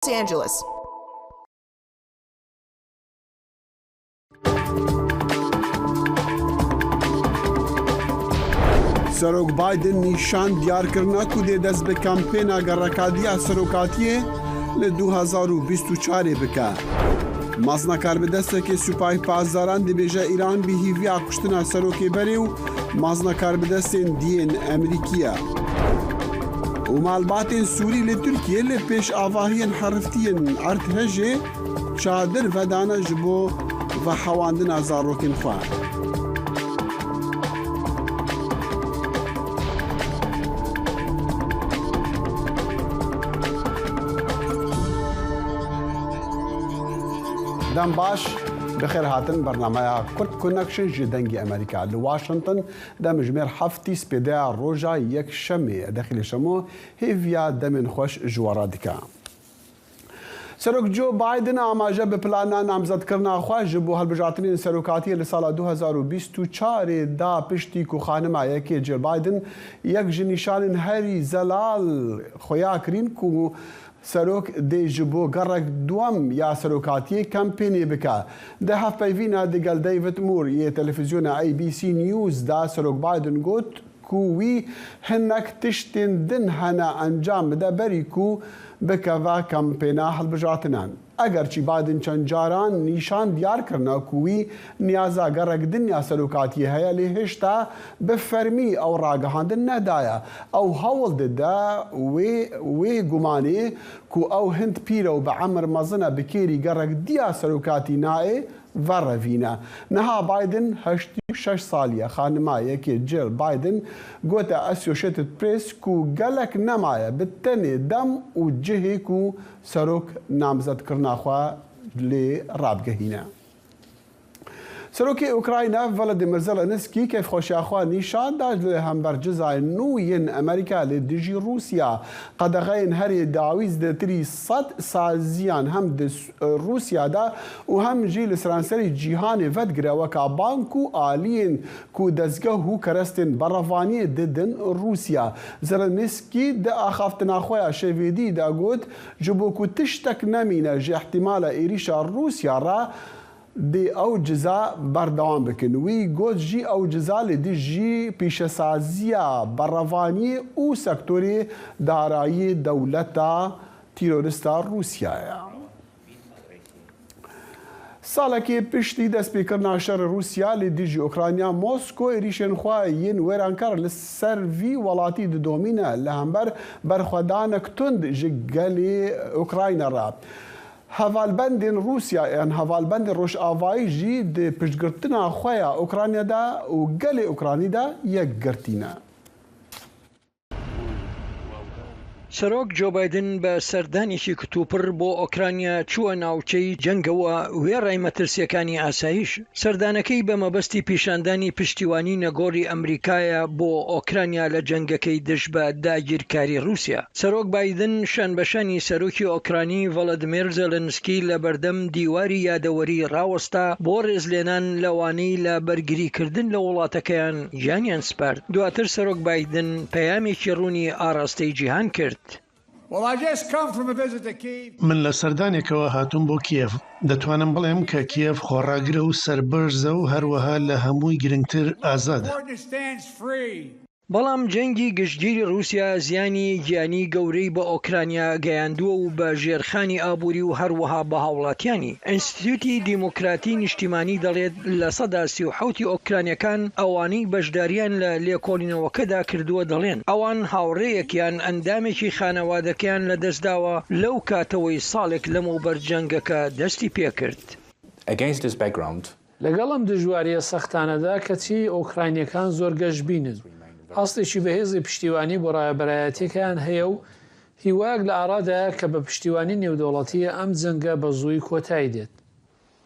Los Angeles. سەرۆک بایدن نیشان دیارکردنا کو دێ دەست بە کەمپێنە گەڕەکاتیە سەرۆکاتیە لە 2024 بکە. مازنەکار بەدەستێکی سوپای پازداران دەبێژە ئیران بهیڤیا کوشتنە سەرۆکێ بەرێ و مازنەکار بەدەستێن دیێن ئەمریکیە. و مالباتên Sûrî li Tirkiye li pêş avahiyên herftiyên erdhejê çadir vedane ji bo vehewandina zarokên xwe. دەم باش بخێر هاتن بەرنامەیە کورد کۆنەکشن ji dengê Amerîka li Washington demijmêr heftî spêdeya roja yekşemê dexîlêşemo hêviya demên xweş ji we re dike. Serok Joe Biden amaje bi plana namzedkirina xwe ji bo hilbijartinên serokatiyê li sala 2024 da piştî ku xanima yekê Jill Biden yek ji nîşanên herî zelal xuya kirîn ku سەرۆک dê ji bo gerek duem ya serokatiyê kempênê bike. Di hevpeyvîna digel David Moore yê televîzyona ABC News da Serok Biden got ku wî hinek tiştên din hene encam bide berî ku bikeve kempêna hilbijartinan. Egerçî Biden çend caran nîşan diyar kirina ku wî niyaza gerek dinya serokatiyê heye lê hêşta bi fermî ew ragihandin nedaye. Ew hewl dide wê gumanê ku ew hind pîr û bi emir mezin e bi kêrî gerek diya serokatî nayê verrevîne. Niha Biden 86 saliye xanima yekê Jill Biden gote Associated Press ku gelek nemaye bi tenê dem û cihê ku serok namzedkirina xwe lê rabgehîne. Serokê Ukrayna Volodymyr Zelenskî kêfxweşiya xwe nîşan da li hember cizayên nû yên Amerîka lê dijî Rûsya qedexeyên herî dawîz di tirî 100 saziyan hem di Rûsya da û hem jî li seranserî cîhanê vedgire weka bank û aliyên ku dezgeh û kerestên berrevaniyê didin Rûsya. Zelenskî di axaftina xwe ya şevêdî de got ji bo ku tiştek nemîne ji ihtimala êrîşa Rûsya re dê ew ciza berdewam bikin. Wî got jî ew ciza li dî jî pêşesaziya berrevaniyê û sektorê darayî dewleta tîrorîsta Rûsyaya. Salekê piştî destpêkirina şerê Rûsya lê dî jî Ukrayna Mosko êrîşên xwe yên wêrankar li ser vî welatî didomîne li hember berxwedanek tund ji gelê Ukrayna re. Hevalbendên Rûsya yan hevalbendên Rojavayî jî di piştgirtina xwe ya Ukrayna de û gelê Ukranî de yek girtîne. سەرۆک جۆ بایدن بە سەردانێکی کتوپڕ بۆ ئۆکرانیا چووە ناوچەی جەنگەوە وێڕای مەترسیەکانی ئاسایش. سەردانەکەی بە مەبەستی پیشاندانی پشتیوانی نەگۆڕی ئەمریکایە بۆ ئۆکرانیا لە جەنگەکەی دژ بە داگیرکاری رووسیا. سەرۆک بایدن شانبەشانی سەرۆکی ئۆکرانی ڤڵەدیمیر زەلەنسکی لە بەردەم دیواری یادەوەری ڕاوەستا بۆ ڕێزلێنان لەوانەی لە بەرگریکردن لە وڵاتەکەیان گیانیان سپارد. دواتر سەرۆک بایدن پەیامێکی ڕوونی ئاراستەی جیهان کرد. من لە سەردانێکەوە هاتووم بۆ کیێڤ. دەتوانم بڵێم کە کیێڤ خۆڕاگرە و سەربەرزە و هەروەها لە هەمووی گرنگتر ئازادە. بەڵام جەنگی گشتگیری رووسیا زیانی گیانی گەورەی بە ئۆکرانیا گەیاندووە و بە ژێرخانی ئابووری و هەروەها بە هاوڵاتیانی. ئینستیتوتی دیموکراتی نیشتیمانی دەڵێت لە سەدا 37 ئۆکرانیەکان ئەوانەی بەشداریان لە لێکۆڵینەوەکەدا کردووە دەڵێن ئەوان هاوڕێیەکیان ئەندامێکی خانەوادەکەیان لەدەستداوە لەو کاتەوەی ساڵێک لەمەوبەر جەنگەکە دەستی پێکرد. لەگەڵم دژواریە سەختانەدا کەچی ئۆکراینیەکان زۆر گەشتبینن. ئاستێکی بەهێزی پشتیوانی بۆ ڕایبەرایەتەکان هەیە و هیوایەک لە ئارادایە کە بە پشتیوانی نێودەوڵەتیە ئەم جەنگە بە زووی کۆتایی دێت.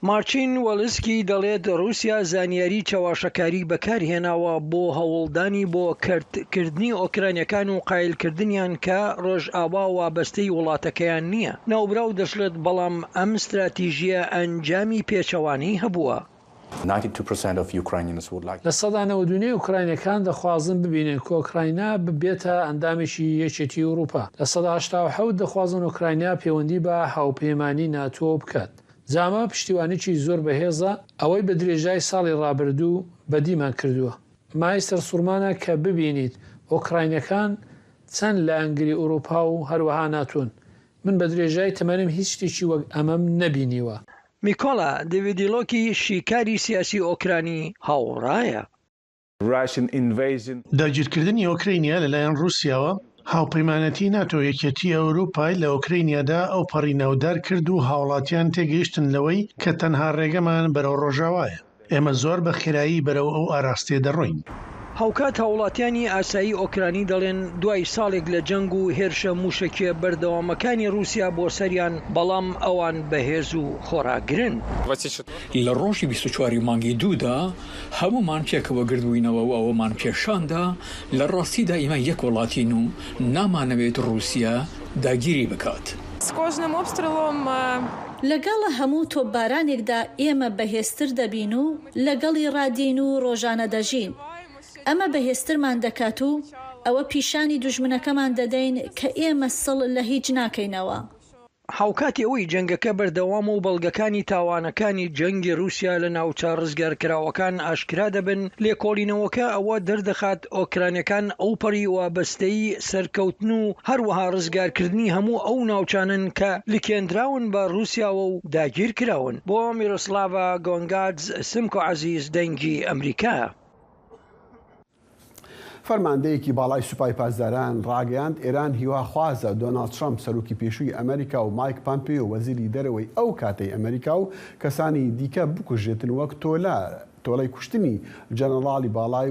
مارچین وەلسکی دەڵێت رووسیا زانیاری چاواشەکاری بەکارهێناوە بۆ هەوڵدانی بۆ کردنی ئۆکرانیەکان و قایلکردنیان کە ڕۆژئاوا وابەستەی وڵاتەکەیان نییە. ناوبراو دەشڵێت بەڵام ئەم استراتیژیە ئەنجامی پێچەوانەی هەبووە. لە سەدانەوە دوونەی ئوکراینەکان دەخوازن ببینن کە ئوکراینە ببێتە ئەندامێکی یەکێتی ئەوروپا. لە 1970 دەخوازن ئوکراینیا پەیوەندی بە هاوپەیمانی ناتۆ بکات. جامە پشتیوانیی زۆر بەهێزە ئەوەی بە درێژای ساڵی ڕابردوو بەدیمان کردووە. مایستەر سوورمانە کە ببینیت ئۆکراینەکان چەند لە ئەنگری ئەوروپا و هەروەها ناتۆن. من بە درێژای تەمەنم هیچ شتێکی وەک ئەمەم نەبینیوە. میکۆلا دەڤیدیلۆکی شیکاری سیاسی ئۆکرانی هاوڕایە. داگیرکردنی ئۆکراینیا لەلایەن رووسیاوە هاوپەیمانەتی ناتۆ یەکێتی ئەوروپای لە ئۆکراینیادا ئەو پەڕی ناودار کرد و هاوڵاتیان تێگەیشتن لەوەی کە تەنها ڕێگەمان بەرەو ڕۆژاوایە. ئێمە زۆر بە خێرایی بەرەو ئەو ئاراستێ دەڕۆین. هاوکات هاوڵاتیانی ئاسایی ئۆکرانی دەڵێن دوای ساڵێک لە جەنگ و هێرشە موشکیە بەردەوامەکانی رووسیا بۆ سەریان بەڵام ئەوان بەهێز و خۆراگرن. لە ڕۆژی 24 مانگی دوودا هەمومان پێکەوە گردووینەوە و ئەوەمان پێشاندا لە ڕاستیدا ئێمە یەک وڵاتین و نامانەوێت رووسیا داگیری بکات. لەگەڵ هەموو تۆپبارانێکدا ئێمە بەهێزتر دەبین و لەگەڵی ڕادین و ڕۆژانە دەژین. ئەمە بەهێزترمان دەکات و ئەوە پیشانی دوژمنەکەمان دەدەین کە ئێمە سڵ لە هیچ ناکەینەوە. هاوکاتی ئەوەی جەنگەکە بەردەوام و بەڵگەکانی تاوانەکانی جەنگی رووسیا لە ناوچە ڕزگارکراوەکان ئاشکرا دەبن، لێکۆڵینەوەکە ئەوە دەردەخات ئۆکرانیەکان ئەو پەڕی وابەستەی سەرکەوتن و هەروەها ڕزگارکردنی هەموو ئەو ناوچانن کە لکێنراون بە رووسیاوە و داگیر کراون. بۆ میرۆسلاڤا گۆنگادز، سمکۆ عەزیز، دەنگی ئەمریکا. فەرماندەیەکی باڵای سوپای پاسداران ڕاگەیاند ئێران هیواخوازە دۆناڵد ترامپ سەرۆکی پێشووی ئەمریکا و مایک پۆمپیۆ وەزیری دەرەوەی ئەو کاتەی ئەمریکا و کەسانی دیکە بکوژێتن وەک تۆڵەی کوشتنی جەنەڕاڵی باڵای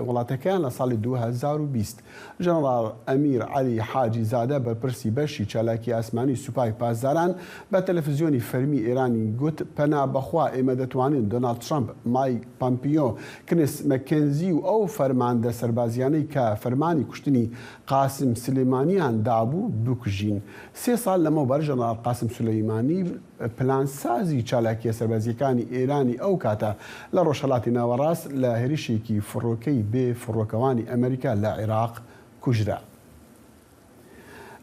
وڵاتەکان لە ساڵی 2020. جەنەڕاڵ ئەمیر عەلی حاجی زادە بەرپرسی بەشی چالاکی ئاسمانی سوپای پاسداران بە تەلەڤیزیۆنی فەرمی ئێرانی گوت پەنا بەخوا ئێمە دەتوانین دۆناڵد ترامپ، مایک پۆمپیۆ، کنس مەکێنزی و ئەو فەرماندە سەربازیانەی کە فەرمانی کوشتنی قاسم سلێمانیان دابوو بکوژین. 3 ساڵ لەمەوبەر جەنەڕاڵ قاسم سلەیمانی پلانسازی چالاکیە سەربازیەکانی ئێرانی ئەو کاتە لە ڕۆژهەڵاتی ناوەڕاست لە هێرشێکی فڕۆکەی بێ فڕۆکەوانی ئەمریکا لە عێراق کوژرا.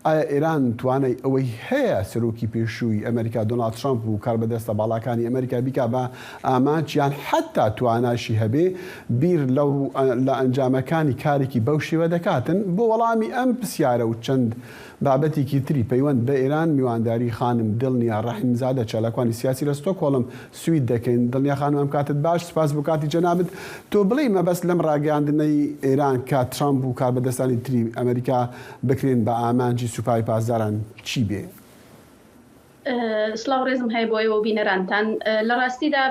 ئایا ئێران توانای ئەوەی هەیە سەرۆکی پێشووی ئەمریکا دۆناڵد ترامپ و کاربەدەستە باڵاکانی ئەمریکا بیکا بە ئامانچیان حتا تواناشی هەبێ بیر لە ئەنجامەکانی کارێکی بەو شێوە دەکاتن؟ بۆ وەڵامی ئەم پرسیارە و چەند بابەتێکی تری پەیوەند بە ئێران میوانداری خانم دڵنیا ڕەحیمزادە چالاکوانی سیاسی لە ستۆکهۆڵم سوید دەکەین. دڵنیا خانم ئەم کاتت باش، سپاس بۆ کاتی جەنابەت. تۆ بڵێ مەبەست لەم ڕاگەیاندنەی ئێران کە ترامپ و کاربەدەستانی تری ئەمریکا بکرێن بە ئامانجی سوپای پاسداران چی بێ؟ سلااو ڕێزم هەیە بۆ ئەوە بینەرانتان. لە ڕاستیدا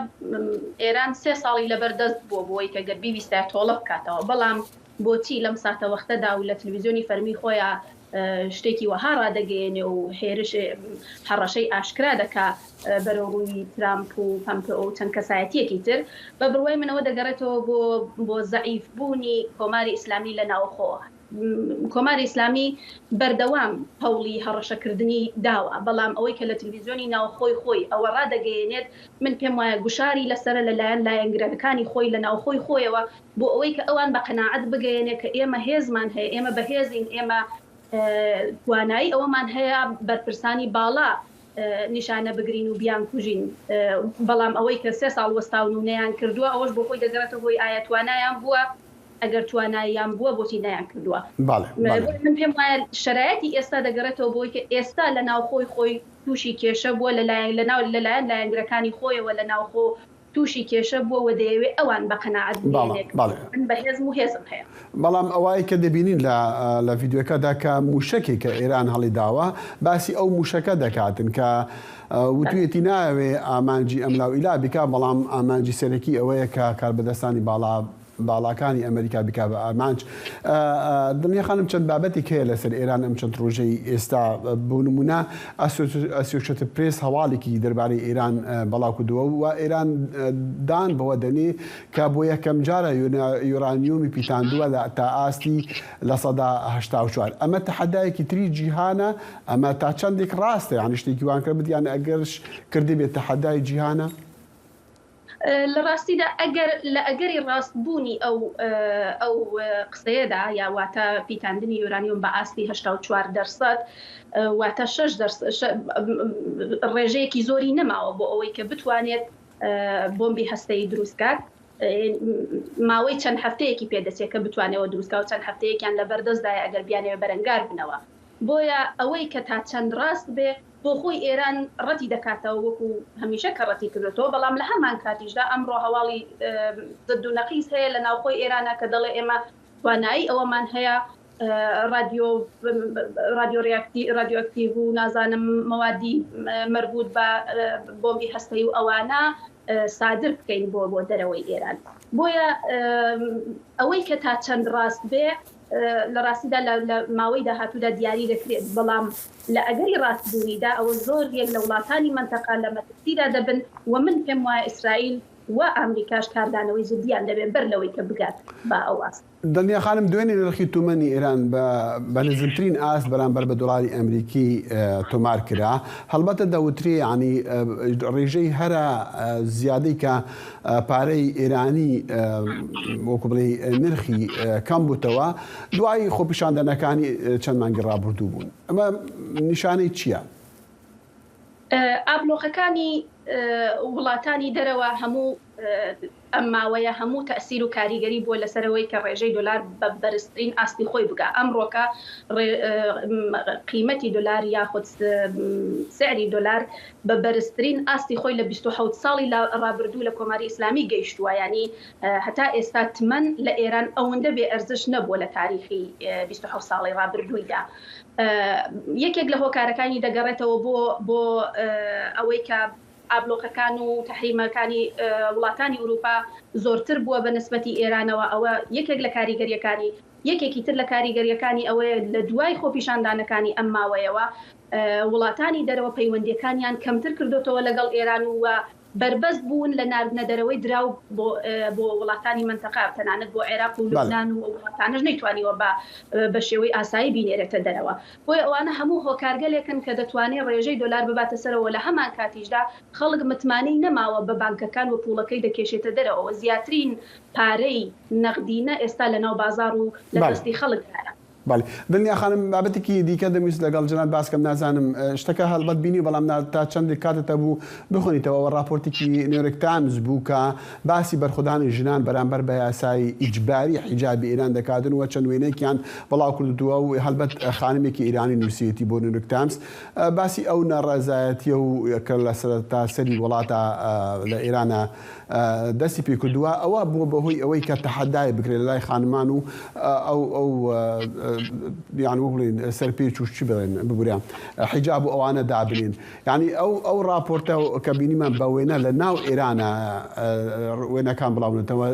ئێران 3 ساڵی لەبەردەست بووە بۆی کە گەر بیویستە تۆڵە بکاتەوە، بەڵام بۆچی لەم ساتە وەختەدا و لە تەلەڤیزیۆنی فەرمی خۆیان شتێکی وەها ڕادەگەیەنێ و هێرش هەڕەشەی ئاشکرا دەکا بەرەوڕووی ترامپ و پۆمپیۆ و چەند کەسایەتیەکی تر، بە بڕوای منەوە دەگەڕێتەوە بۆ زەعیف بوونی کۆماری ئیسلامی لە ناوخۆوە. کۆماری ئیسلامی بەردەوام هەوڵی هەڕەشەکردنی داوە، بەڵام ئەوەی کە لە تەلەڤیزیۆنی ناوخۆی خۆی ئەوە ڕادەگەیەنێت من پێم وایە گوشاری لەسەر لەلایەن لایەنگرەکانی خۆی لە ناوخۆی خۆیەوە بۆ ئەوەی کە ئەوان بە قەناعەت بگەیەنێت کە ئێمە هێزمان هەیە، ئێمە بەهێزین، ئێمە توانایی ئەوەمان هەیە بەرپرسانی باڵا نیشانە بگرین و بیان کوژین. بەڵام ئەوەی کە 3 ساڵ وەستاون و نەیان کردووە ئەوەش بۆ خۆی دەگەڕێتەوە هۆی ئایا توانایان بووە، ئەگەر تواناییان بووە بۆچی نەیان کردووە. من پێم وایە شرایەتی ئێستا دەگەڕێتەوە بۆی کە ئێستا لە ناوخۆی خۆی تووشی کێشە بووە لەلایەن لایەنگرەکانی خۆیەوە لە ناوخۆ تووشی کێشە بووە دەیەوێت ئەوان بە قەناعەت بێنێت. من بەهێزم و هێزم هەیە. بەڵام ئەوەی کە دەبینین لە ڤیددیۆکەدا کە موشکێک کە ئێران هەڵی داوە باسی ئەو موشەکە دەکاتن کە وتوێتی ناوێ ئامانجی ئەملاو ئیلا بیکا، بەڵام ئامانجی سەرەکی ئەوەیە کە کاربەدەستانی باڵاکانی ئەمریکا بکا بە ئامانج. دڵنیا خانم چەند بابەتی هەیە لەسەر ئێران ئەم چەند ڕۆژەی ئێستا بۆ نمونە ئەسۆسیێتد پرێس هەواڵێکی دەربارەی ئێران بەڵاو کردووە و ئێران دان بەوە دەنێ کە بۆ یەکەم جارە یۆرانیۆمی پیتاندووە تا ئاستی لە سەدا 84. ئەمە تەحەدایەکی تری جیهانە، ئەمە تا چەندێک ڕاستە، یانی شتێکی وان کرد یان ئەگەرش کردی بێت تەحەدای جیهانە؟ لە ڕاستیدا لە ئەگەری ڕاستبوونی ئەو قسەیەدا یا واتە پیتاندنی یورانیوم بە ئاستی 84% واتە 6 ڕێژەیەکی زۆری نەماوە بۆ ئەوەی کە بتوانێت بۆمبی هەستەیی دروستکات. ماوەی چەند هەفتەیەکی پێدەچێت کە بتوانێتەوە دروستکە و چەند هەفتەیەکیان لە بەردەستدایە ئەگەر بیانەوە بەرەنگار بنەوە. بۆیە ئەوەی کە تا چەند ڕاست بێ بۆ خۆی ئێران ڕەتی دەکاتەوە وەکو هەمیشە کە ڕەتی کردێتەوە، بەڵام لە هەمان کاتیشدا ئەمڕۆ هەواڵی ضد و نەقیس هەیە لە ناوخۆی ئێرانە کە دەڵێ ئێمە توانایی ئەوەمان هەیە رادیۆئەکتیڤ و نازانم موادی مربوط بە بۆمبی هەستەیی و ئەوانە سادر بکەین بۆ دەرەوەی ئێران. بۆیە ئەوەی کە تا چەند ڕاست بێ لە ڕاستیدا لە ماوەی داهاتوودا دیاری دەکرێت، بەڵام لە ئەگەری ڕاستبوونیدا ئەوە زۆر یەک لە وڵاتانی منتەقە لە مەترسیدا دەبن و من پێم وایە ئیسرائیل و ئەمریکاش کاردانەوەی جدیان دەبێت بەر لەوەی کە بگات بە ئەو ئاست. دنیا خانم دوێنێ نرخی تومەنی ئێران بە نزمترین ئاست بەرامبەر بە دۆڵاری ئەمریکی تۆمار کرا. هەڵبەتە دەوترێ ینی ڕێژەی هەرە زیادەی کە پارەی ئێرانی وەکو بڵێ نرخی کەم بووتەوە دوای خۆپیشاندنەکانی چەند مانگی ڕابردوو بوون. ئەمە نیشانەی چییە؟ ئابلۆقەکانی وڵاتانی دەرەوە هەموو ئەم ماوەیە هەموو تەسیر و کاریگەری بۆ لەسەرەوەی کە ڕێژەی دۆلار بە بەرزترین ئاستی خۆی بگا. ئەمڕۆکە قیمەتی دۆلار یاخود سعری دۆلار بە بەرزترین ئاستی خۆی لە 27 ساڵی ڕابردوو لە کۆماری ئیسلامی گەیشتووە. ینی هەتا ئێستا تمەن لە ئێران ئەوەندە بێ ئەرزش نەبووە لە تاریخی 27 ساڵی ڕابردوویدا. یەکێک لە هۆکارەکانی دەگەڕێتەوە بۆ ئەوەی کە ئابلۆقەکان و تەحریمەکانی وڵاتانی ئوروپا زۆرتر بووە بە نسبەتی ئێرانەوە. ئەوە یەکێک لە کاریگەریەکانی یەکێکی تر لە کاریگەریەکانی ئەوەیە لە دوای خۆپیشاندانەکانی ئەم ماوەیەوە وڵاتانی دەرەوە پەیوەندیەکانیان کەمتر کردوتەوە لەگەڵ ئێران و بربەست بوون لە ناردنە دەرەوەی دراو بۆ وڵاتانی منتەقە تەنانەت بۆ عێراق و لوبنان و وڵاتانش نەیتوانیوە بە شێوەی ئاسایی بینێرێتە دەرەوە. بۆیە ئەوانە هەموو هۆکارگەلێکن کە دەتوانێت ڕێژەی دۆلار بباتە سەرەوە. لە هەمان کاتیشدا خەڵک متمانەی نەماوە بە بانکەکان و پوڵەکەی دەکێشێتە دەرەوە. زیاترین پارەی نەقدینە ئێستا لە ناو بازار و لە دەستی خەڵکدایە. باڵێ دنیا خانم بابەتێکی دیکە دەمویست لەگەڵ جناب باسکەم نازانم شتەکە هەڵبەت بینی بەڵام تا چەندێک کاتتە بوو بخۆنیتەوە راپۆرتێکی نیویۆرک تایمز بوو کە باسی بەرخودانی ژنان بەرامبەر بە یاسای ئیجباری حیجابی ئێران دەکاتن و چەند وێنەیەکیان بەڵاو کردووە و هەڵبەت خانمێکی ئێرانی نووسیەتی بۆ نیویۆرک تایمز باسی ئەو ناڕەزایەتیە و کە لە سەرەتا سەری وڵاتە لە ئێرانە دەستی پێ کردووە. ئەوە بووە بەهۆی ئەوەی کە تەحەدای بکرێت لە لای خانمان و ئەو یان وڵین سەرپێچ و چی بڵێن ببووریان حیجاب و ئەوانە دابنین. یعنی ئەو راپۆرتە کە بینیمان بە وێنە لە ناو ئێرانە وێنەکان بڵاونێتەوە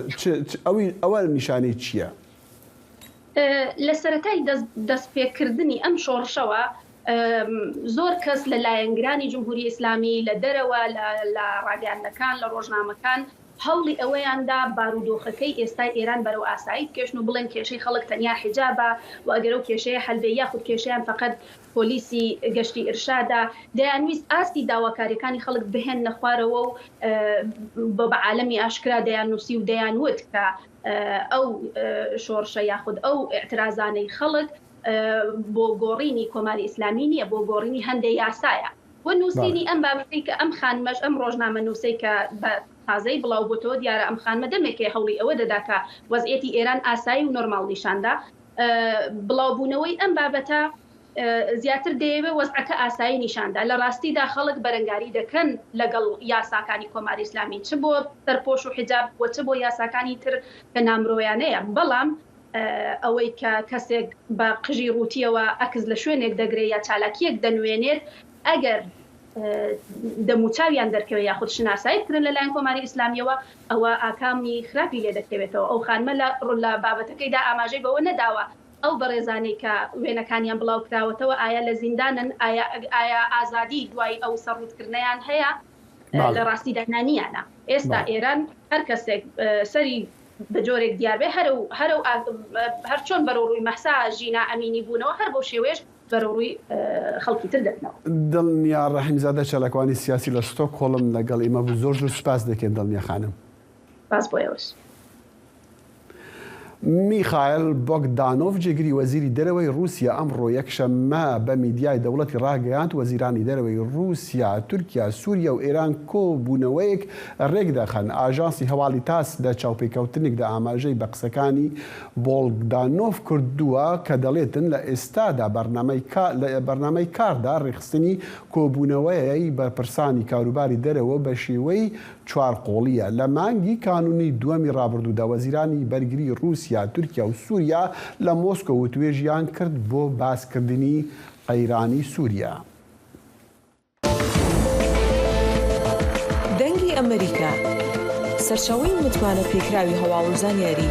ئەوە نیشانەی چییە؟ لە سەرەتای دەستپێکردنی ئەم شۆڕشەوە زۆر کەس لە لایەنگرانی جمهوری ئیسلامی لە دەرەوە لە ڕاگەیاندەکان لە ڕۆژنامەکان هەوڵی ئەوەیاندا بارودۆخەکەی ئێستای ئێران بەرەو ئاسایی بکێشن و بڵێن کێشەی خەڵک تەنیا حیجابە و ئەگەر ئەو کێشەیە هەلبێ یاخود کێشەیان فقط پۆلیسی گەشتی ئرشادا دەیانویست ئاستی داواکاریەکانی خەڵک بهێن نەخوارەوە و بە عالەمی ئاشکرا دەیانووسی و دەیانوت کە ئەو شۆڕشە یاخود ئەو ئێعترازانەی خەڵک بۆ گۆڕینی کۆماری ئیسلامی نییە، بۆ گۆڕینی هەندێک یاسایە. و نووسینی ئەم بابەتەی کە ئەم خانمەش ئەم ڕۆژنامە نووسەی کە بە تازەی بڵاو بۆتەوە دیارە ئەم خانمە دەمێکی هەوڵی ئەوە دەدا کە وەزعیەتی ئێران ئاسایی و نۆرماڵ نیشاندا. بڵاوبوونەوەی ئەم بابەتە زیاتر دەیەوێت وەزعەکە ئاسایی نیشاندا. لە ڕاستیدا خەڵک بەرەنگاری دەکەن لەگەڵ یاساکانی کۆماری ئیسلامی، چ بۆ سەرپۆش و حیجاب و چ بۆ یاساکانی تر کە نامرۆیانەیە. بەڵام ئەوەی کە کەسێک بە قژی ڕوتیەوە ئەکس لە شوێنێک دەگرێت یا چالاکیەک دەنوێنێت ئەگەر دەموچاویان دەرکەوێت یاخود شناسایی بکرن لەلایەن کۆماری ئیسلامیەوە ئەوە ئاکامی خراپی لێ دەکەوێتەوە. ئەو خانمە لە بابەتەکەیدا ئاماژەی بەوە نەداوە ئەو بەڕێزانەی کە وێنەکانیان بڵاو کراوەتەوە ئایا لە زیندانن، ئایا ئازادی دوای ئەو سەرڕوتکردنیان هەیە؟ لە ڕاستیدا نانیانە. ئێستا ئێران هەر کەسێک سەری بە جۆرێک دیاربێ هەر چۆن بەرەو ڕووی مەحسا ژینا ئەمینی بوونەوە هەر بۆ شێوێش بەڕووی خەڵکی تر دەبنەوە. دڵنیا ڕەحیمزادە چەلەکوانی سیاسی لە ستۆکهۆڵم لەگەڵ ئێمە بوو. زۆر سوپاس دەکەن دڵنیا خانم. باس بۆ ئێوەش. میخائیل بۆگدانۆڤ جێگری وەزیری دەرەوەی رووسیا ئەمڕۆ یەکشەممە بە میدیای دەوڵەتی ڕاگەیاند وەزیرانی دەرەوەی رووسیا، تورکیا، سووریا و ئێران کۆبوونەوەیەک ڕێک دەخەن. ئاژانسی هەواڵی تاس لە چاوپێکەوتنێکدا ئاماژەی بە قسەکانی بۆگدانۆڤ کردووە کە دەڵێتن لە ئێستادا بەرنامەی کاردا ڕێخستنی کۆبوونەوەی بەرپرسانی کاروباری دەرەوە بە شێوەی چوارقۆڵیە. لە مانگی کانونی دووەمی ڕابردوودا وەزیرانی بەرگری رووسیا، تورکیا و سووریا لە مۆسکۆ وتوێژیان کرد بۆ باسکردنی قەیرانی سووریا. دەنگی ئەمریکا سەرچاوەی متمانە پێکراوی هەواڵ و زانیاری.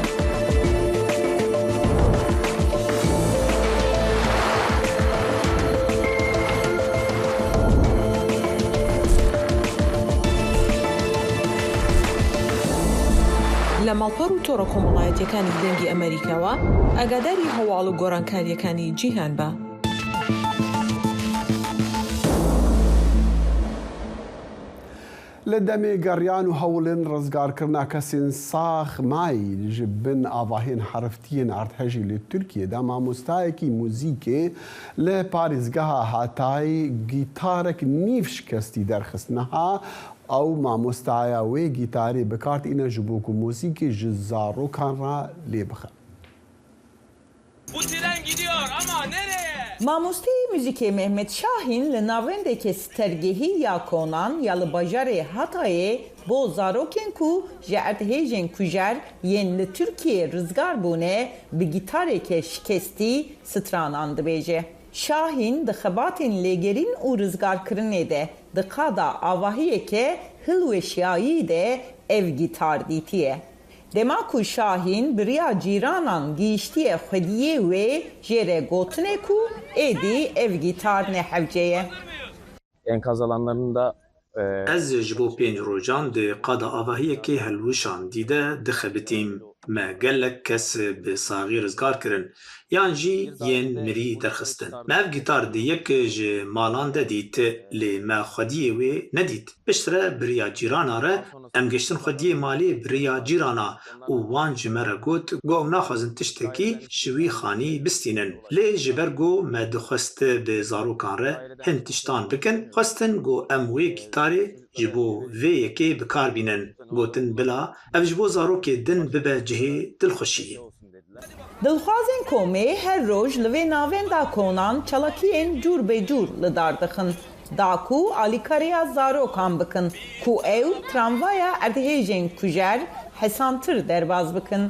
لە ماڵپەڕ و تۆڕە کۆمەڵایەتیەکانی دەنگی ئەمریکاوە ئاگاداری هەواڵ و گۆڕانکاریەکانی جیهان بە. لە دەمێ گەڕیان و هەوڵن ڕزگارکردنا کەسێن ساخ مای ji bin avahên herftiyên erdhejî li Tirkiyeyê mamostayekî mûzîkê li parêzgeha Hatayê gîtarek nîv şikestî derxist. Niha ew mamostaya wê gîtarê bikartîne ji bo ku mûzîkê ji zarokan re lê bixe. Bu tren gidiyor ama nereye? Mamosteyê müzikê Mehmet Şahin li navendeke stergehî ya konan ya li bajarê Hatayê bo zarokên ku ji erdhêjên kujer yên li Tirkiyeyê rizgar bûne bi gîtareke şikestî stranan dibêje. Şahin di xebatên lêgerîn û rizgarkirinê de di qada avahiyeke hilweşiyayî de ev gîtar dîtiye. Dema ku Şahin biriya cîranan gîştiye xwediyê wê jêre gotine ku êdî ev gîtar nehewceye. Enkaz alanlarında Ez ji bo pênc rojan di qada avahiyekê helwişan dîde dixebitîm me gelek kes bi saxî rizgar kirin yan jî yên mirî derxistin. Me ev gîtar di yek ji malan de dît lê me xwediyê wê nedît. Piştre biriya cîrana re em geştin xwediyê malê biriya cîrana û wan ji me re got ew naxwazin tiştekî ji wî xanî bistînin. Lê ji ber got me dixwest bi zarokan re hin tiştan bikin xwestin got em wê gîtarê ji bo vê yekê bikar bînin. Gotin bila ev ji bo zarokê din bibe cihê dilxweşiyê. Dilxwazên komê her roj li vê navenda konan çalakiyên cûr bê cûr li dar dixin. Da ku alîkariya zarokan bikin ku ew tramvaya erdhêjên kujer hesantir derbas bikin.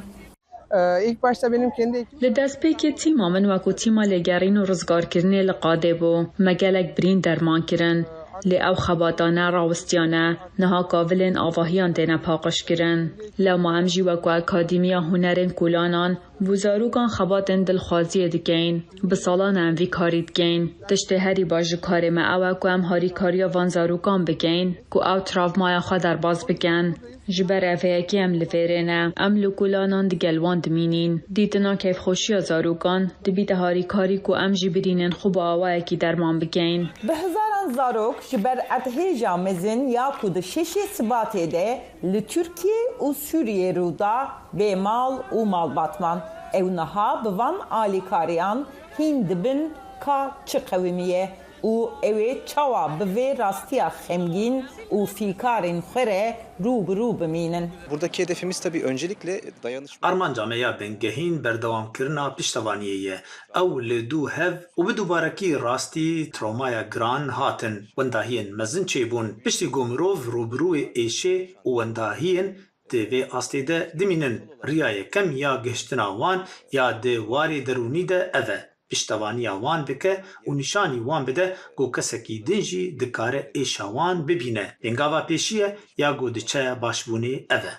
İlk başta benim kendi ekibim... Li destpêkê tîma min wekû tîma lêgerîn û rizgarkirinê li qadê bû. Me gelek birîn derman kirin. Lê ew xebatane rawistiyane niha gavilên avahiyan têne paqijkirin. Lewma em jî wekû Akademiya Hunerên Kulanan bû zarokan xebatên dilxwaziyê dikein. Bi salan em vî karî dikein. Tiştê herî baş ji karê me ew e ku em harîkariya van zarokan bikein ku ew travmaya xwe derbas bikin. Ji ber eveyekî em li vêrê ne, em li kulanan digel wan dimînin. Dîtina keyfxweşiya zarokan dibîte harîkarî ku em jî birînên xwe bi awayekî derman bikein. Bi hizaran zarok ji ber erdhêja mezin ya ku di şeşê Sibatê de li Tirkiye û Sûriyê rûda bê mal û malbatman. Ew niha bi van alîkariyan hîn dibin ka çi qewimiye û ew ê çawa bi vê rastiya xemgîn û fîkarên xwe re rûbirû bimînin. Buradaki hedefimiz tabii öncelikle dayanışma. Armanca me ya bengehîn berdewamkirina piştevaniyê ye. Ew li dû hev û bi dubarekî rastî trawmaya giran hatin. Wendahiyên mezin çêbûn. Piştî ku mirov rûbirûyê êşê û wendahiyên di vê astê de dimînin. Riya yekem ya gihiştina wan ya di warê derûnî de ev e. Piştevaniya wan bike û nîşanî wan bide ku kesekî din jî dikare êşa wan bibîne. Pêngava pêşî ye ya ku diçeya başbûnê ev e.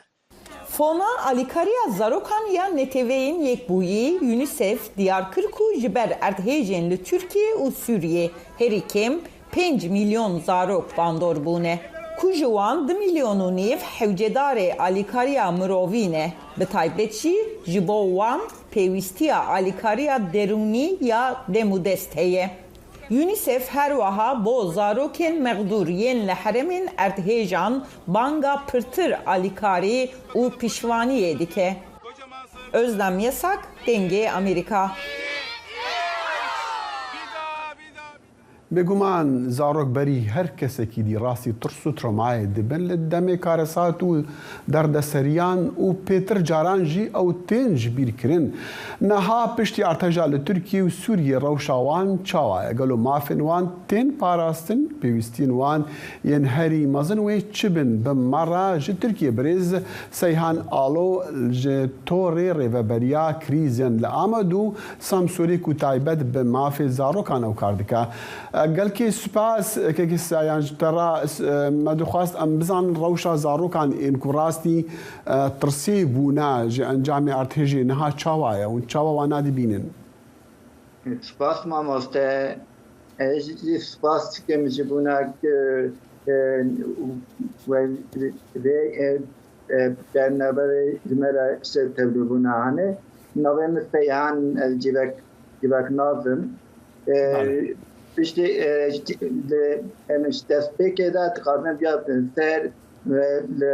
Fona alîkariya zarokan ya neteweyên yekbûyî UNICEF diyar kir ku ji ber erdhêjên li Tirkiye û Sûriyê herî kêm 5 milyon zarok bandor bûne. Ku ji wan 2 milyon û nîv hewcedarê alîkariya mirovî ne. Bi taybet jî ji bo wan پێویستیە ئالیکاریە دەرونی یا دێمودەست هەیە. یونیسف هەروەها بۆ زارۆکێن مەغدوورiyên لە حرەمên erdhêjan banga pirtir alîkarî û piştvaniyê dike. Özlem Yasak, Dengê Amerîka. بێگومان زارۆکبەری هەر کەسێکی دی ڕاستی ترس و ترۆمایە دەبن لە دەمێ کارەسات و دەردەسەریان و پێتر جاران ژی ئەو تێنج بیرکردن نەها پشتی ئارتەژا لە تورکی و سووریە ڕەوشاوان چاوایە گەل و مافێن وان تێن پاراستن پێویستین وان یەن هەری مەزن وێ چ بن بە مەڕا ژ تورکیە برێز سەیهان ئاڵۆ ژ تۆڕێ ڕێڤەبەریا کریزیان لە ئامەد و سامسۆریک و تایبەت بە مافێ زارۆکان ئەو کار دکا. گەلکی سوپاس کێکی سایان تەڕا مەدوخواست ئەم بزان ڕەوشە زارۆکان ئینکوڕاستی ترسێ بوونا ژە ئەنجامی ئارتێژێ نەها چاوایە و چاوە وان نادیبینن. سپاس مامۆستە سپاس دکەم ji bûna derneberê ji me re tevlîbûna hene navê min Seyhan civek nazim piştî destpêkê de dixwazim biya ser li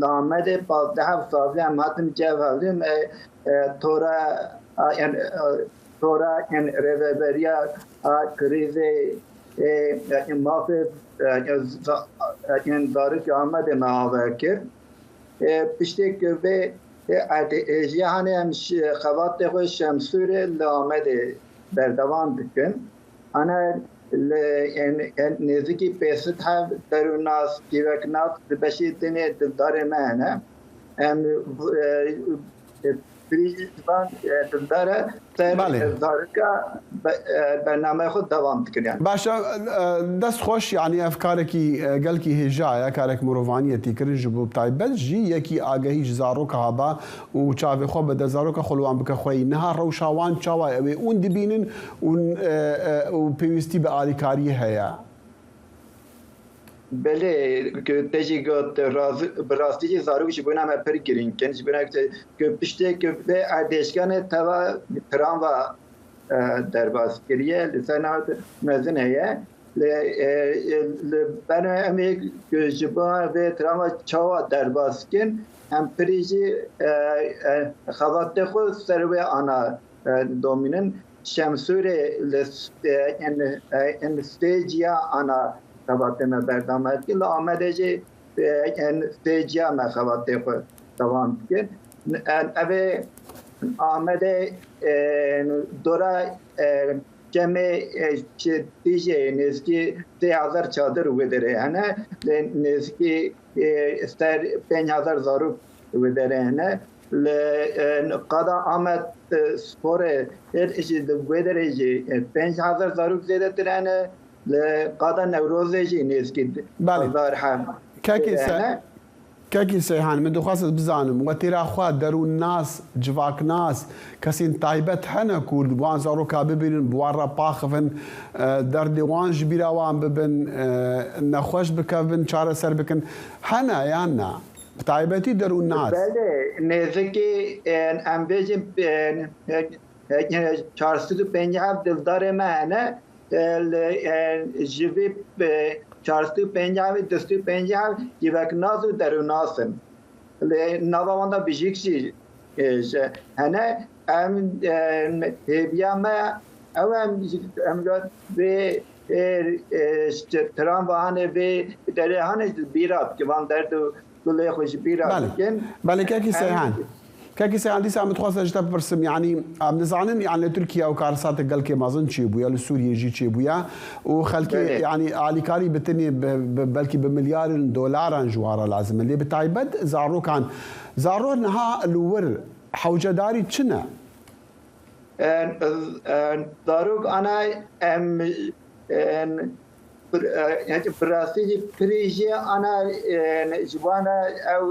Amedê 15 salî em hatin cevherim tora rêveberiya krîzê mafê zarokê Amedê me ava kir piştî ku vê êjiya hanê em xebatê xwe şemsûrê li Amedê berdevam dikin. Ana nêzîkî pêsit hev derûnas cîveknas di beşî tenê dildarê me hene. Em Privan dildare ser zarika bername xwe devam dikin. Başa dest xweş yanî ev karekî gelkî hêjaya karek mirovaniyettî kirin ji bo taybet jî yekî agehî ji zaroka haba û çavê xwe bide zaroka xwe bike xweyî niha rewşa wan çawa ew ê hûn dibînin û pêwîstî bi alîkariyê heye. Belê te jî got bi rastî jî zarok ji bûna me pir girîngkin ji bûna ku piştê ku vê erdêşkanê teva tramva derbas kiriye li ser mezin heye li benê em ê ku ji bo vê tramva çawa derbas kin em pirî jî xebatê xwe ser wê ana domînin şemsûrê li stêciya ana xebatê me berdam dikin li Amedê jî stêciya me xebatê xwe devam dikin. Ev ê Amedê dora cemê dijê nêzîkî 3000 çadir wê derê hene nêzîkî ser 5000 zarok wê derê hene li qada Amed sporê jî wê derê jî 5000 zarok zêdetir hene li qada Newrozê jî nêzîkî 1000 hene. Kekî Seyhan min dixwast bizanim wetîra xwe derûn nas civak nas kesên taybet hene ku wan zaroka bibînin bi wan re paxivin derdê wan ji bîra wan bibin nexweş bikevin çareser bikin hene yan na bi taybetî derûn nas. Belê nêzîkî em bêjin 450 dildarê me hene ji vê 450 250 civeknas û derûnasin. Lê nava wan de bijîk jî hene em hêviya me ew em vê tramva hanê vê derê hanê bîra dikin van derd û gulê xwe ji bîra dikin. Belê kekî Seyhan. Kekî Seyhan dîsa em dixwazim ji te bipirsim yanî em dizanin yani li Tirkiye û karasatê gelkê mezin çêbûye li Sûriyê jî çêbûye û xelkê yanî alîkarî bi tenê belkî bi milyarên dolaran ji wan re lazim e lê bi taybet zarokan zarok niha li wir hewcedarî çi ne? Zarok ana em bi rastî jî pirî jî ana ji wan re ew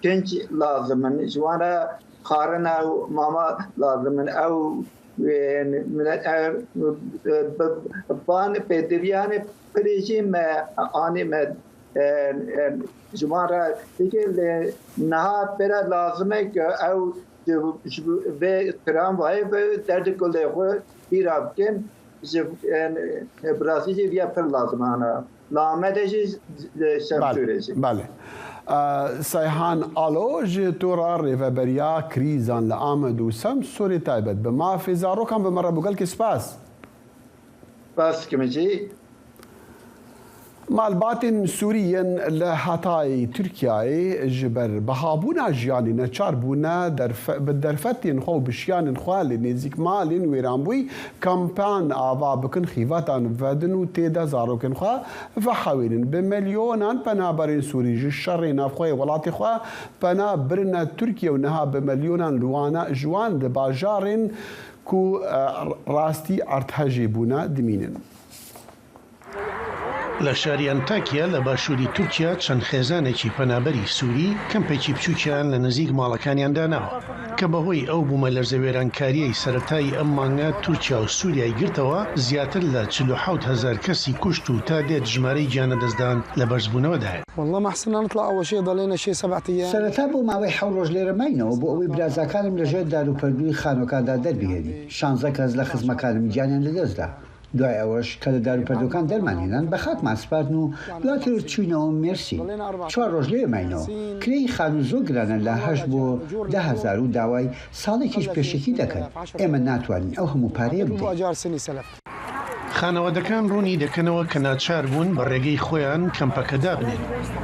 genç lazımın, şu anda karına mama lazımın, ev ban pediviyane prejim ani med جمارة يقول نهار برا لازمه أو به تراموای و درد کلی خو بیراب کن برازیلی بیا پر لازم آنا لامدهی شمتورهی. بله. سایحان آلو جتورا ریوبریا کریزان لآمد و سم سوری تایبت به ما فی زارو کم به مرا بگل که سپاس. سپاس کمیجی. مالباتن سوریین لحتای ترکیای جبر بهابونا جیانی نچار بونا بدرفتین خو بشیان خال نزیک مالین ویرانبوی کمپان آوا بکن خیواتان ودن و تیدا زاروکن خوا و حاولن بمليونان پنا برین سوری شر نافخوی ولاتی خوا پنا برنا ترکیه و نها بمليونان لوانا جوان دباجارن کو راستی ارتهجی بونا دمینن. لە شاری ئەنتاکیا لە باشووری تورکیا چەند خێزانێکی پەنابەری سووری کەمپێکی بچووکیان لە نزیک ماڵەکانیان داناوە کە بەهۆی ئەو بوومە لەرزەوێرانکاریەی سەرەتایی ئەم مانگە تورکیا و سووریای گرتەوە زیاتر لە 47,000 کەسی کوشت و تا دێت ژمارەی گیانە دەستدان لە بەرزبوونەوەدایە. والله ما حسنا نطلع أول شيء ضلينا شيء 7 أيام. سەرەتا بۆ ماوەی 7 ڕۆژ لێرە ماینەوە بۆ ئەوەی برازاکانم لەژێر داروپەردووی خانۆکاندا دەربهێنی. 16 کەس لە خزمەکانم گیانیان لەدەستدا. دوای ئەوەش کە لە داروپەردەکان دەرمانهێنان بە خاکمان سپاردن و دواتر چوینەوە مێرسی. 4 ڕۆژ لێ ماینەوە. کرێی خانوو زۆر گرانە لە 8 بۆ 10,000 و داوای ساڵێکیش پێشێکی دەکەن. ئێمە ناتوانین ئەو هەموو پارەیە بدەین. خانەوادەکان ڕوونی دەکەنەوە کە ناچار بوون بە ڕێگەی خۆیان کەمپەکە دابنێن.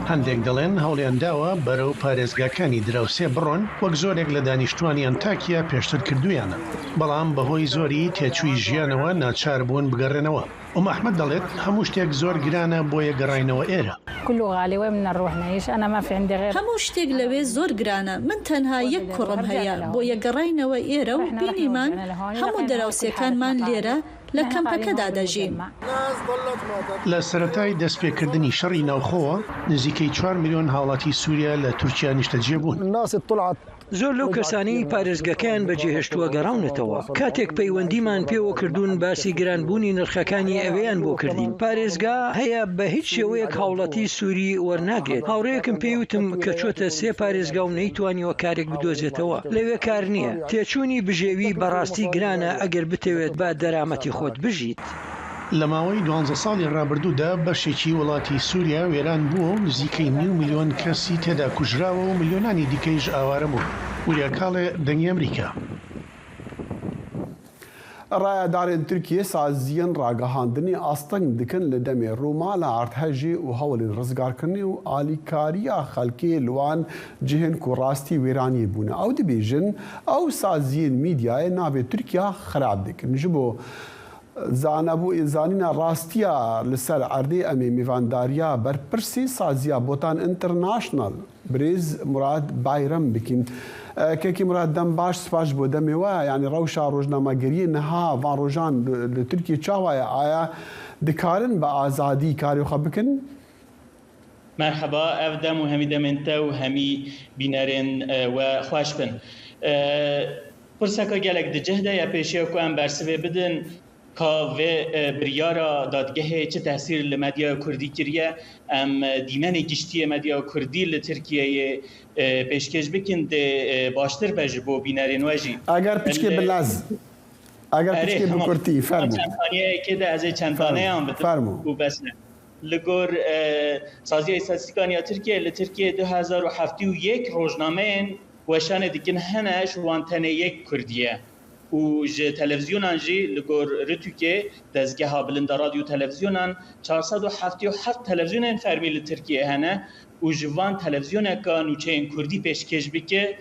هەندێک دەڵێن هەوڵیان داوە بەرەو پارێزگاکانی دراوسێ بڕۆن وەک زۆرێک لە دانیشتوانی ئەنتاکیا پێشتر کردویانە. بەڵام بەهۆی زۆری تێچووی ژیانەوە ناچار بوون بگەڕێنەوە. ئەحمەد دەڵێت هەموو شتێک زۆر گرانە بۆیە گەڕاینەوە ئێرە. هەموو شتێک لەوێ زۆر گرانە. من تەنها یەک کوڕم هەیە بۆ یەگەڕاینەوە ئێرە و بینیمان هەموو دەراوسێکانمان لێرە لە کەمپەکەدا دەژین. لە سەرەتای دەستپێکردنی شەڕی ناوخۆوە نزیکەی 4 میلیۆن هاوڵاتی سووریا لە تورکیا نیشتەجێ بوون. زۆر لەو کەسانی پارێزگەکەیان بەجێهێشتووە گەڕاونەتەوە. کاتێک پەیوەندیمان پێوە کردوون باسی گرانبوونی نرخەکانی ئەوەیان بۆ کردین. پارێزگا هەیە بە هیچ شێوەیەک هاوڵاتی سووری وەرناگرێت. هاوڕەیەکم پێیوتم کە چۆتە 3 پارێزگا و نەیتوانیوە کارێک بدۆزێتەوە. لەوێ کار نییە. تێچوونی بژێوی بەڕاستی گرانە ئەگەر بتەوێت با دەرامەتی خۆت بژیت. لە ماوەی 12 ساڵی ڕابردوودا بەشێکی وڵاتی سووریا وێران بووە و نزیکەی 9 میلیۆن کەسی تێدا کوژراوە و میلیۆنانی دیکەیش ئاوارە بوو. وریاکاڵێ دەنگی ئەمریکا. ڕایەدارên Tirkiye saziyên ragihandinê asteng dikin li demê Rûmala arthejê û hewlên rizgarkirinê û alîkariya xelkê li wan cihên ku rastî wêraniyê bûne. Ew dibêjin ew saziyên mîdyayê navê Tirkiya xerab dikin. Ji bo zanîna rastiya li ser erdê em ê mêvandariya berpirsê saziya Botan International Birêz Murad Bayram bikin. Kekî Murad dem baş spas bo demê we yani rewşa rojnamegeriyê niha van rojan li Tirkiye çawa ye aya dikarin bi azadî karê xwe bikin? Merhaba, ev dem û hemî demên te û hemî bînerên we xweş bin. Pirseka gelek di cih de ya pêşiya ku em bersivê bidin ka vê biryara dadgehê çi tesîr li medyaya Kurdî kiriye, em dîmenê giştiyê medyaya Kurdî li Tirkiyeyê pêşkêş bikin dê baştir be ji bo bînerên we jî. Eger piçkê bi lez, eger piçkê bi Kurtî fermû. Çendtaniyeyekê de ez ê çendtaneyan bidim û bes ne. Li gor Saziya Îstatîstîkaniya Tirkiye li Tirkiye 2071 rojnameyên weşanê dikin hene ji wan tenê yek Kurdiye. û ji televizyonan jî li gor Rûtûkê dezgeha bilinda radyo televizyonan 477 televizyonên fermî li Tirkiye hene û ji van televizyoneka nûçeyên Kurdî pêşkêş bike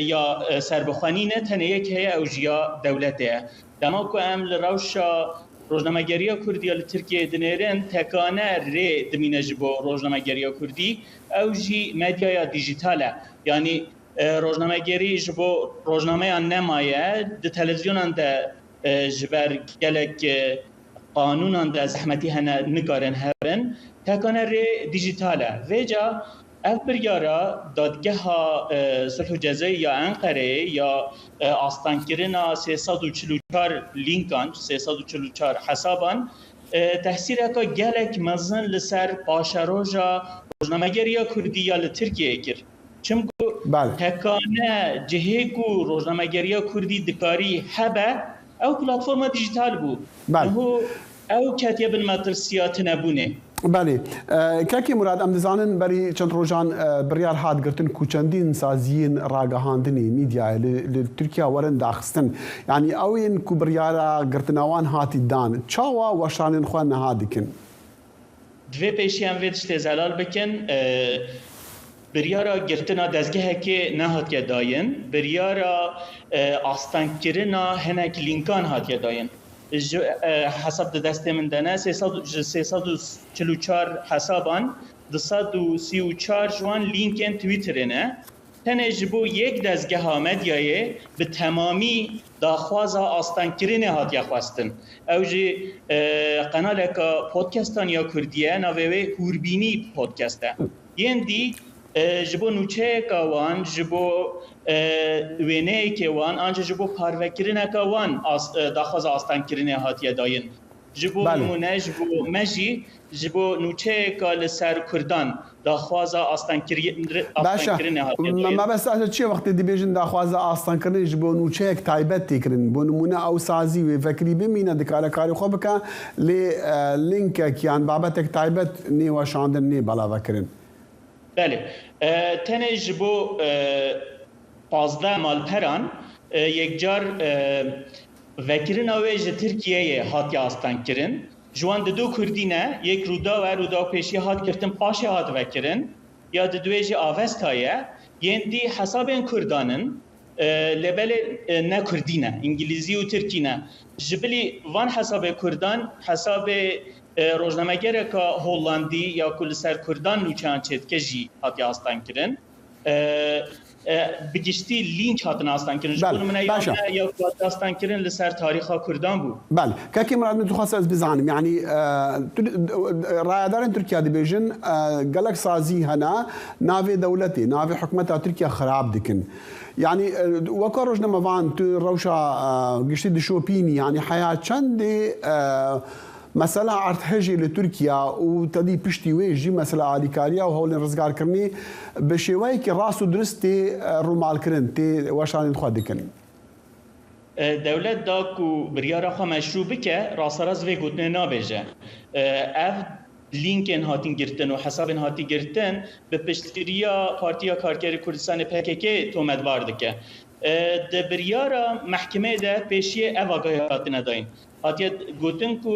ya serbixwenîne tenê yek heye ew jiya dewletê ye. Dema ku em li rewşa rojnamegeriya Kurdî li Tirkiye dinêrin tekane rê dimîne ji bo rojnamegeriya Kurdî ew jî medyaya dijîtal e. Yani rojnamegerî ji bo rojnameyan nemaye di televizyonan de ji ber gelek qanûnan de zehmetî hene nikarin hebin tekane rê dijîtal e. Vêca ev biryara dadgeha Sulh û Cezayê ya Enqereyê ya astankirina 344 linkan 344 hesaban تحصیل که گلک مزن لسر پاشروجا روزنامه‌گری کردی یا لترکیه کرد چون تکانه جهگو روزنامه‌گری کردی دکاری هبه او پلتفرم دیجیتال بود او کتیب مدرسیات نبونه بله کاکی مراد ام دزانن بری چند روزان بریار هات گرتن کوچندین سازین راگهاندنی میدیا لترکیا ورن داخستن یعنی اوین کو بریار گرتنوان هاتی دان چاوا وشانن خو نه هادکن دوی پیشیان ویدشت زلال بکن بریارا گرتنا دزگه که نه هات داین بریارا آستانکرنا هنک لینکان هات داین حسب دست من دانه 344 حسابان 234 جوان لینکن تویتر نه تنه جبو یک دزگه مدیایه به تمامی داخواز آستانکرین هاتیا خواستن او جی قنال که پودکستان یا کردیه ناوه هوربینی پودکسته یندی جبو نوچه که وان جبو وینه که وان آنجا جبو پاروکرینه که وان داخواز آستانکرین هاتیا داین جبو نمونه جبو مجی جبو نوچه که لسر کردان داخواز آستانکرین هاتیا داین ما بس اجل چه وقت دی بیجن داخواز آستانکرین جبو نوچه یک تایبت تکرین بو نمونه او سازی و فکری بمینه دکاره کاری خوب که لی لینک کیان بابت یک تایبت نی وشاندن نی بلا وکرین بله تنه جبو 15 مال پران یک جار وکرین اوی جه ترکیه هاتی آستان کرن جوان دو کردینه یک رودا پیشی هات کرتن پاشه هات وکرین یا دوی جه آوست هایه یندی حساب این کردانن لبل نه کردینه انگلیزی و ترکینه جبلی وان حساب کردان حساب روزنامه‌گر که هولندی یا کل سر کردان نوچان چید که جی هاتی آستان کرن بگشتی لینک هاتن آستان کرن جبون من یا آستان کرن لسر تاریخ کردان بود بله که مراد من تخصص از بزنم یعنی رایدارن ترکیه دی بیجن گلک سازی هنا ناوی دولتی ناوی حکومت ترکیه خراب دکن يعني وكروج نمافان روشا قشتي دي شوبيني يعني حياة چند مثلا ارتهجي لتركيا وتدي بشتي ويجي مثلا اليكاريا وهول رزقار كرني بشوي كي راسو درستي رومال كرن تي واشان خو دكن دولت داكو بريارا خو مشروع بك راسراز و گوتنه نابجه اف لینکن هاتین گرتن و حساب هاتی گرتن به پشتگیریا پارتیا کارگری کردستان PKK تومد واردکه ده بریارا محکمه ده پیشی اواگاهی هاتین داین هاتیت گوتن کو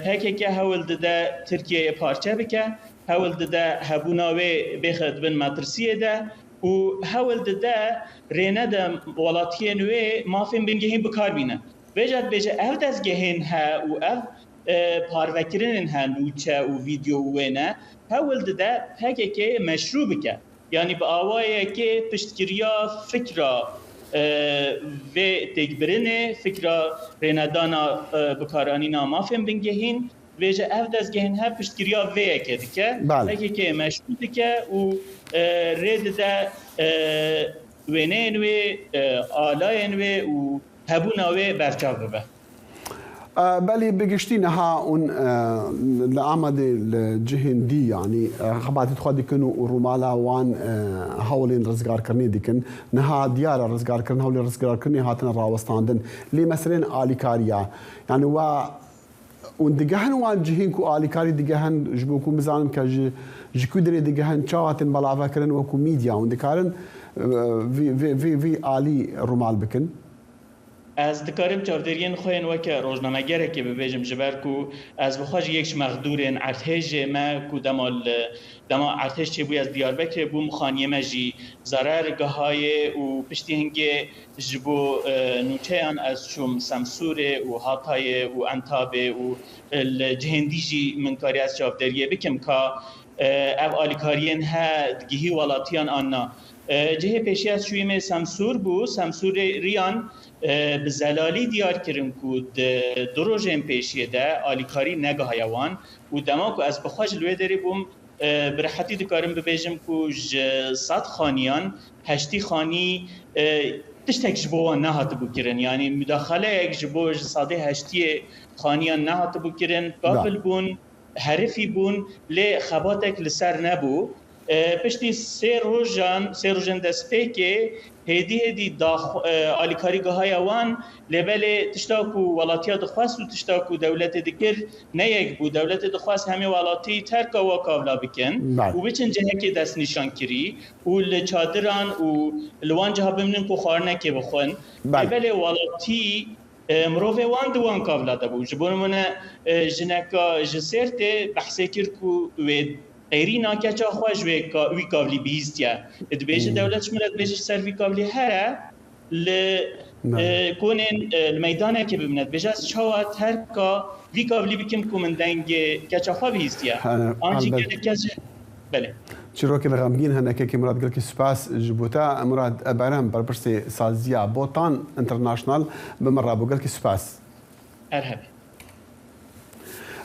PKK هول ده ترکیه پارچه بکه هول ده هبوناوی بخد بن مدرسیه ده و هول ده رینه ده ولاتیه نوی مافین بینگهین بکار بینه بجه اف دزگهین ها و اف پاروکرین هنوچه و ویدیو وینه هول ده PKK مشروع بکه یعنی با آوائه که پشتگیریا فکره و تکبرینه فکره ریندانا بکارانی نامافین بینگهین و جه اف دزگهین ها پشتگیریا ویه که دیگه PKK مشروع دیگه و رید ده وینه نوی آلای نوی و هبوناوی برچاو ببه بلي بقشتينها اون لعمد الجهندي يعني خبات تخدي كانوا رومالا وان هولين رزقار كرني ديكن نها ديار رزقار كرن هولين رزقار كرني هاتنا راوستاندن لي مثلا اليكاريا يعني وندجهن وان جهينكو اليكاري دجهن جبوكو مزان كج جكودري دجهن چاواتن بلاوا كرن وكو ميديا وندكارن في آلی رومال بکن از دکارم چاودرین خوین وکه روزنامه‌گره که ببیجم جبر کو از بخواج یکش مخدورن ارتش ما کو دما ارتش چه بوی از دیاربکر بو مخانیه مجی ضرر های و پشتی هنگه جبو نوچهان از شوم سمسور و هاتای و انتابه و الجهندیجی من کاری از چاودریه بکم که او آلیکارین ها دگیهی ولاتیان آننا جهه پیشی از شویم سمسور بو سمسور ریان به زلالی دیار کرن کود دروژن پیشیه ده آلیکاری نگه هایوان و دما که از بخواج لوی داری بوم برحتی دکارم ببیجم که 100 خانیان 8 خانی تشتك جبوان نهات بكرن يعني مداخلة جبوج صادي هشتي خانيان نهات بكرن قابل بون حرفي بون لخباتك لسر نبو پشتی سه روزان دستپیکی هدی داخ آلیکاریگاه های وان لبل تشتاکو ولاتیا دخواست و تشتاکو دولت دیگر نیک بود دولت دخواست همه ولاتی ترک و کابلا بکن و بچن جهه که دست نشان کری و لچادران و لوان جها بمنن کو خارنه که بخون لبل ولاتی مروفه وان دوان کابلا دبو جبون من جنکا جسرت بحثه کرکو و غيري ناكا خواج وي كابلي بيستيا دبيج دولت شملت بيج سيرفي كابلي هرا ل كونن الميدان كي بمنت بيجاس شوات هركا وي كابلي بكم من دنگ كاچا خوا بيستيا انجي كاچ بله چیروکی غمگین هنگه که مراد گل که سپاس جبوتا مراد ابرام برپرسی سازیا بوتان انترناشنال بمرا بو گل که سپاس ارهبي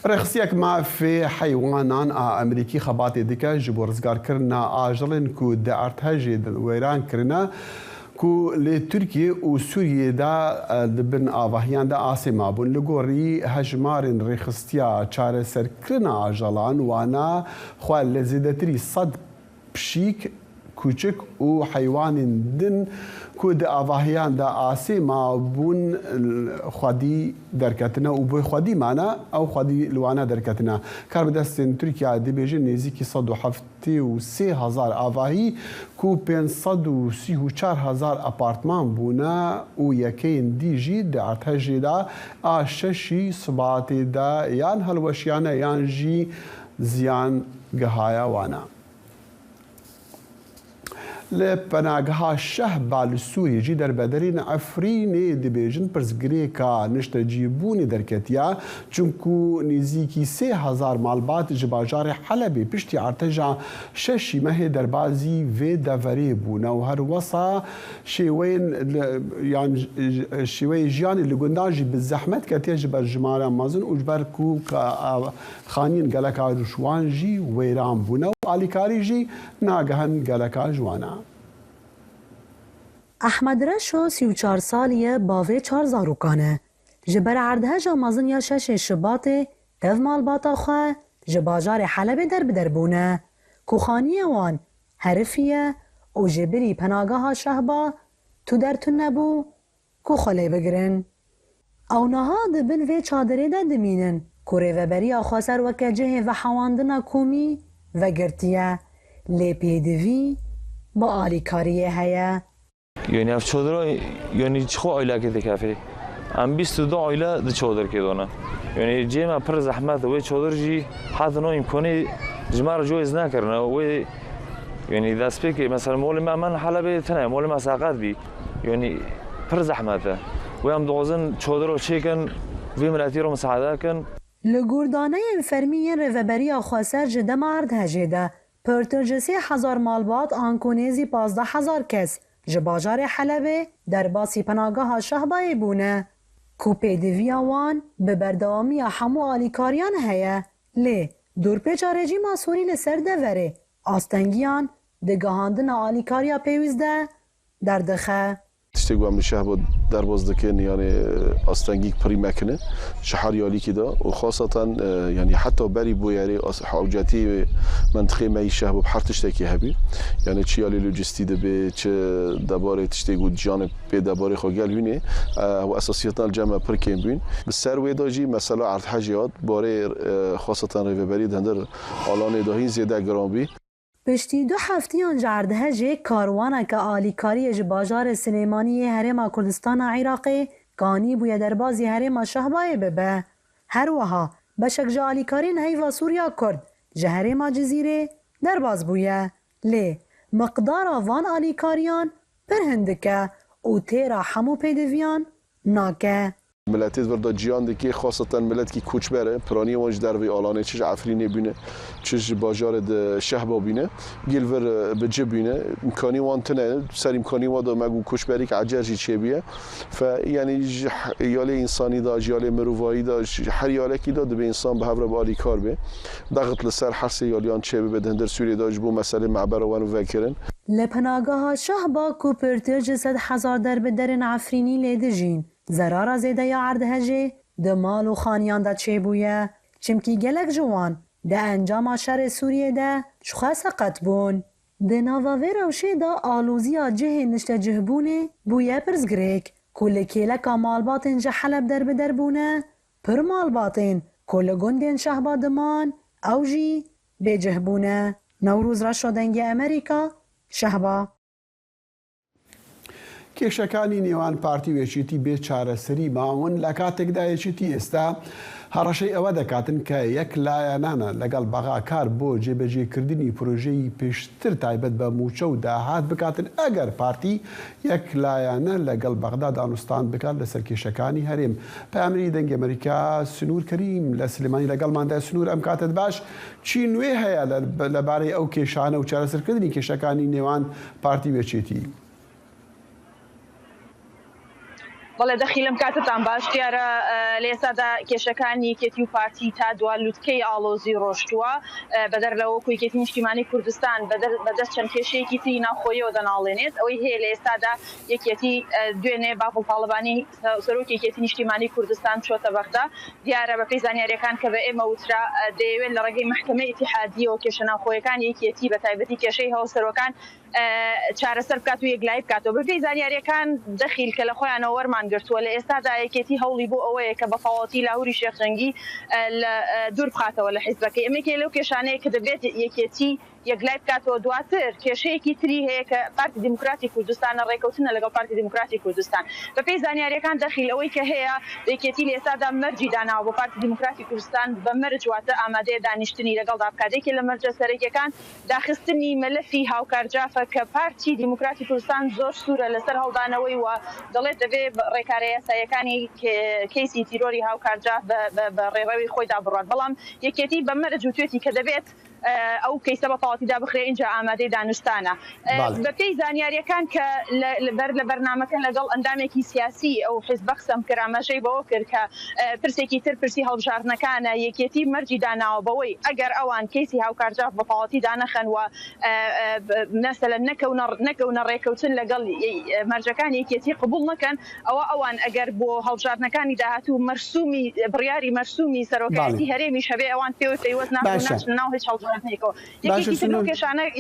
رخصيك ما في حيوانان امريكي خباتي ديكا جبو رزقار كرنا اجلن كو دارتهاجي ويران كرنا كو لتركيا وسوريا دا دبن آواهيان دا آسما بون لغوري هجمارن رخصتيا چاره سر كرنا اجلان وانا خوال لزيدتري صد بشيك کوچک و حیوان دن کو د آواهیان د آسما بون خودی درکتنا و بو خودی معنا او خودی لوانا درکتنا کار بدستن ترکیه دی بیجن نزدیکی 173,000 آواهی کو 534,000 آپارتمان بونا و یکین دیجی د ارتجی دا آششی صبات دا یان هلوشیانه یان جی زیان گهایا وانا لپناگها شهب بالسوری جی در بدرین عفرینی دبیجن پرزگریکا نشت جیبونی درکتیا چونکو نزیکی 3,000 مالبات جباجار حلبی پشتی ارتجا ششی مه دربازی و دوری بونا و هر وصا شوی جیانی لگنداجی بالزحمت کتیا جبر جمارا مازن اجبر کو خانین گلکا رشوان جی ویران بونا و آلیکاری جی ناگهن گلکا جوانا احمد رشو 34 سالیه باوی 4 زاروکانه جبر عرده جامازن یا شش شباته تف مالباتا خواه جباجار حلب در بدربونه کوخانی وان حرفیه و جبری پناگاه شهبا تو در تو نبو کو خاله بگرن او نها دبن وی چادره ده دمینن کوره و بری آخواسر و کجه و حواندن کومی و گرتیه لیپیدوی با آلیکاریه هیا یعنی اف چادر یعنی چخو آیله که دکافی ام 22 آیله د چادر که دونه یعنی جیما پر زحمت و چادر جی حتی نو امکانی جمار جویز نکرنه و یعنی دست که مثلا مول من حلبه تنه مول مساقات بی یعنی پر زحمته و هم دوازن چادر رو چیکن وی ملاتی رو مساعده کن لگوردانه فرمی روبری آخواسر جده مرد هجیده پرترجسی 1000 مالبات آنکونیزی 15,000 کس جباجار حلبه در باسی پناگاه شهبای بونه کوپی دیویا وان به بردوامی همو آلیکاریان هیا لی دور پیچارجی ماسوری لسر دوره آستنگیان دگاهاندن آلیکاریا پیوزده در دخه تشتغل من شهب در بازدكين يعني أستنجيك بري مكنة شحر يالي كده وخاصة يعني حتى بري بوياري حوجاتي منطقة ما يشهب بحر تشتكي هبي يعني تشي يالي لوجستي ده تش دبارة تشتغل جانب بدبارة خجال بينه وأساسياتنا الجامعة بركين بين بالسر ويداجي مثلا عرض حاجيات باره خاصة ريفبري دندر آلان داهين زيادة جرامبي پشتی 2 هفتیان جرده جه کاروانه که آلیکاری جباجار سلیمانی هرم کردستان عراقی گانی بوی در بازی هرم شهبای ببه هر وها بشک جه آلیکارین هیوا سوریا کرد جه هرم جزیره در باز بویه لی مقدار وان آلیکاریان پر هندکه او تیرا همو پیدویان ناکه ملت وردا جیان دکی خاصتا ملت کی کوچ بره پرانی وانج در وی آلانه چش عفرینه بینه چش باجار د شهبا بینه گیلور بجه بینه امکانی وان تنه سر امکانی وادا مگو کوچ بری که عجرجی چه بیه ف یعنی یال انسانی دا یال مروایی دا هر یاله کی داد به انسان به هر بالی کار به ضغط لسر حس یالیان چه به دندر سوری داج بو مسئله معبر وان وکرن لپناگاه شهبا کو پرتیج 100,000 دربدرن عفرینی لیدجین زرارا زیده یا عردهجه ده مال و خانیان ده چه بویه چمکی گلک جوان ده انجام شر سوریه ده شخص قطبون ده نواوی روشه ده آلوزیا جه نشته جهبونه بویه پرزگریک کل کلک مالباتن جه حلب دربدر بونه پر مالباتن کل گندن شهبا دمان او جی به جهبونه نوروز را شدنگ امریکا شهبا کێشەکانی نێوان پارتی وێچیتی بێ چارەسەری ماون لە کاتێکدا یەکێتی ئێستا هەڕەشەی ئەوە دەکاتن کە یەک لایەنانە لەگەڵ بەغاکار بۆ جێبەجێکردنی پرۆژەی پێشتر تایبەت بە موچە و داهات بکاتن ئەگەر پارتی یەک لایەنە لەگەڵ بەغدا دانوستان بکات لەسەر کێشەکانی هەرێم. پامری دەنگی ئەمریکا سنوور کەریم لە سلێمانی لەگەڵماندا. سنوور ئەم کاتت باش چی نوێ هەیە لەبارەی ئەو کێشانە و چارەسەرکردنی کێشەکانی نێوان پارتی وێچێتی؟ بەڵێ دەخیلم کاتتان باش دیارە لە ئێستادا کێشەکانی کێتی و پارتی تا دوالوتکەی ئاڵۆزی ڕۆشتووە بەدەر لەوەکوی کێتی نیشتیمانی کوردستان بەدەست چەند کێشەیەکی تری ناوخۆیەوە دەناڵێنێت ئەوەی هەیە لە ئێستادا یەکێتی دوێنێ باڵ تاڵبانی سەرۆکی کێتی نیشتیمانی کوردستان چۆتە بەغدا دیارە بە پێی زانیاریەکان کە بە ئێمە وترا دەیەوێت لە ڕێگەی محکەمەی ئیتیحادیەوە کێشە ناوخۆیەکان یەکێتی بە تایبەتی کێشەی هەڵسەرۆکان چارەسەر بکات و یەکلای بکاتەوە بە پێی زانیاریەکان دەخیل کە لە خۆیانەوە وەرمان گرتووە لە ئێستادا یەکێتی هەوڵی بۆ ئەوەیە کە بە فاڵەتی لاهوری شێخجەنگی دوور بخاتەوە لە حیزبەکەی. ئەمێکێ لەو کێشانەیە کە دەبێت یەکێتی یەکلای بکاتەوە دواتر کێشەیەکی تری هەیە کە پارتی دیموکراتی کوردستانە ڕێکەوتنە لەگەڵ پارتی دیموکراتی کوردستان بە پێی زانیاریەکان دەخیل ئەوەی کە هەیە یەکێتی لە ئێستادا مەرجی داناوە بۆ پارتی دیموکراتی کوردستان بە مەرج واتە ئامادەیە دانیشتنی لەگەڵدا بکاتێکی لە مەرجە سەرەکیەکان داخستنی مەلەفی هاوکارجافە کە پارتی دیموکراتی کوردستان زۆر سوورە لەسەر هەڵدانەوەی و دەڵێت دەبێت ڕێکارە یاساییەکانی کەیسی تیرۆری هاوکارجاف بە ڕێڕەوی خۆیدا بڕات بەڵام یەکێتی بە مەرج و توێتی کە دەبێت ئەو کەیسە بە تەواویدا بخرێ اینجا ئامادەی دانوستانە بە پێی زانیاریەکان کە لە بەرنامەکە لەگەڵ ئەندامێکی سیاسی ئەو حیزبە قسەم کرد ئاماژەی بەوە کرد کە پرسێکی تر پرسی هەڵبژاردنەکانە یەکێتی مەرجی داناوە بەوەی ئەگەر ئەوان کەیسی هاوکارجاف بە تەواوی دانەخەن و مەسەلەن نەکەونە ڕێکەوتن لەگەڵ مەرجەکانی یەکێتی قبول نەکەن ئەوان ئەگەر بۆ هەڵبژاردنەکانی داهاتوو مەرسومی بڕیاری مەرسومی سەرۆکایەتی هەرێمی شەبێ ئەوان پێوەی پەیوەست ناچن ناو هیچ هەڵبژاردنێکەوە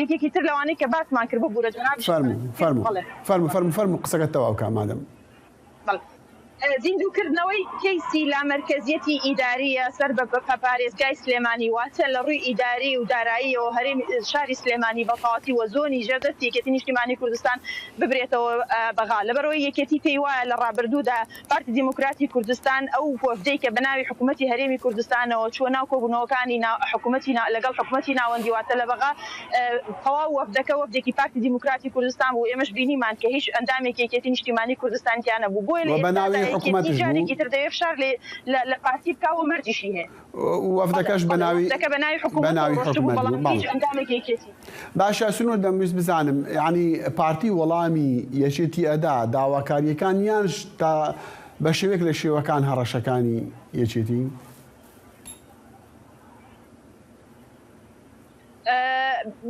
یەکێکی تر لەوانەی کە باسمان کرد بۆ بوورە جەناب فەرموو قسەکەت تەواو کە مادەم زیندووکردنەوەی کەیسی لامەرکەزیەتی ئیداریە سەر بە پارێزگای سلێمانی واتە لە ڕووی ئیداری و داراییەوە هەرێمی شاری سلێمانی بە تەواوی وە زۆنی ژێردەستی یەکێتی نیشتیمانی کوردستان ببرێتەوە بەغا لەبەرەوەی یەکێتی پێی وایە لە ڕابردوودا پارتی دیموکراتی کوردستان ئەو وەفدەی کە بەناوی حکوومەتی هەرێمی کوردستانەوە چوە ناو کۆبوونەوەکانی حکوومەتی لەگەڵ حکوومەتی ناوەندی واتە لە بەغا تەواو وەفدەکە وەفدێکی پارتی دیموکراتی کوردستان بوو ئێمەش بینیمان کە هیچ ئەندامێکی یەکێتی نیشتیمانی کوردستانیانە بوو بۆیە حکومەتش جارێکی تر دەوێت فشار لە پارتی بکاوە مەرجیشی هەیە وەفدەکەش بەناوی حکوومەت. باشە سنوور دەمویست بزانم یعنی پارتی وەڵامی یەکێتی ئەدا داواکاریەکان یان تا بە شێوەیەک لە شێوەکان هەڕەشەکانی یەکێتی؟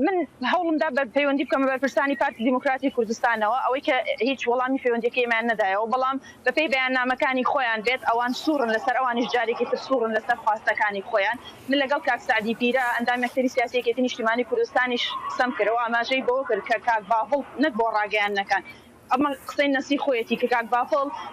من هەوڵمدا بە پەیوەندی بکەمە بەرپرسانی پارتی دیموکراتی کوردستانەوە ئەوەی کە هیچ وەڵامی پەیوەندیەکەیمان نەدایەوە بەڵام بەپێی بەیاننامەکانی خۆیان بێت ئەوان سوورن لەسەر ئەوانیش جارێکی تر سوورن لەسەر خواستەکانی خۆیان. من لەگەڵ کاک سعدی پیرە ئەندامێکتری سیاسیەکێتی نیشتیمانی کوردستانیش قسەم کردەوە ئاماژەی بەوە کرد کە کاک باڵ نەک بۆ ڕاگەیاندنەکان ئەمە قسەی نەسی خۆیەتی کە کاک باڵ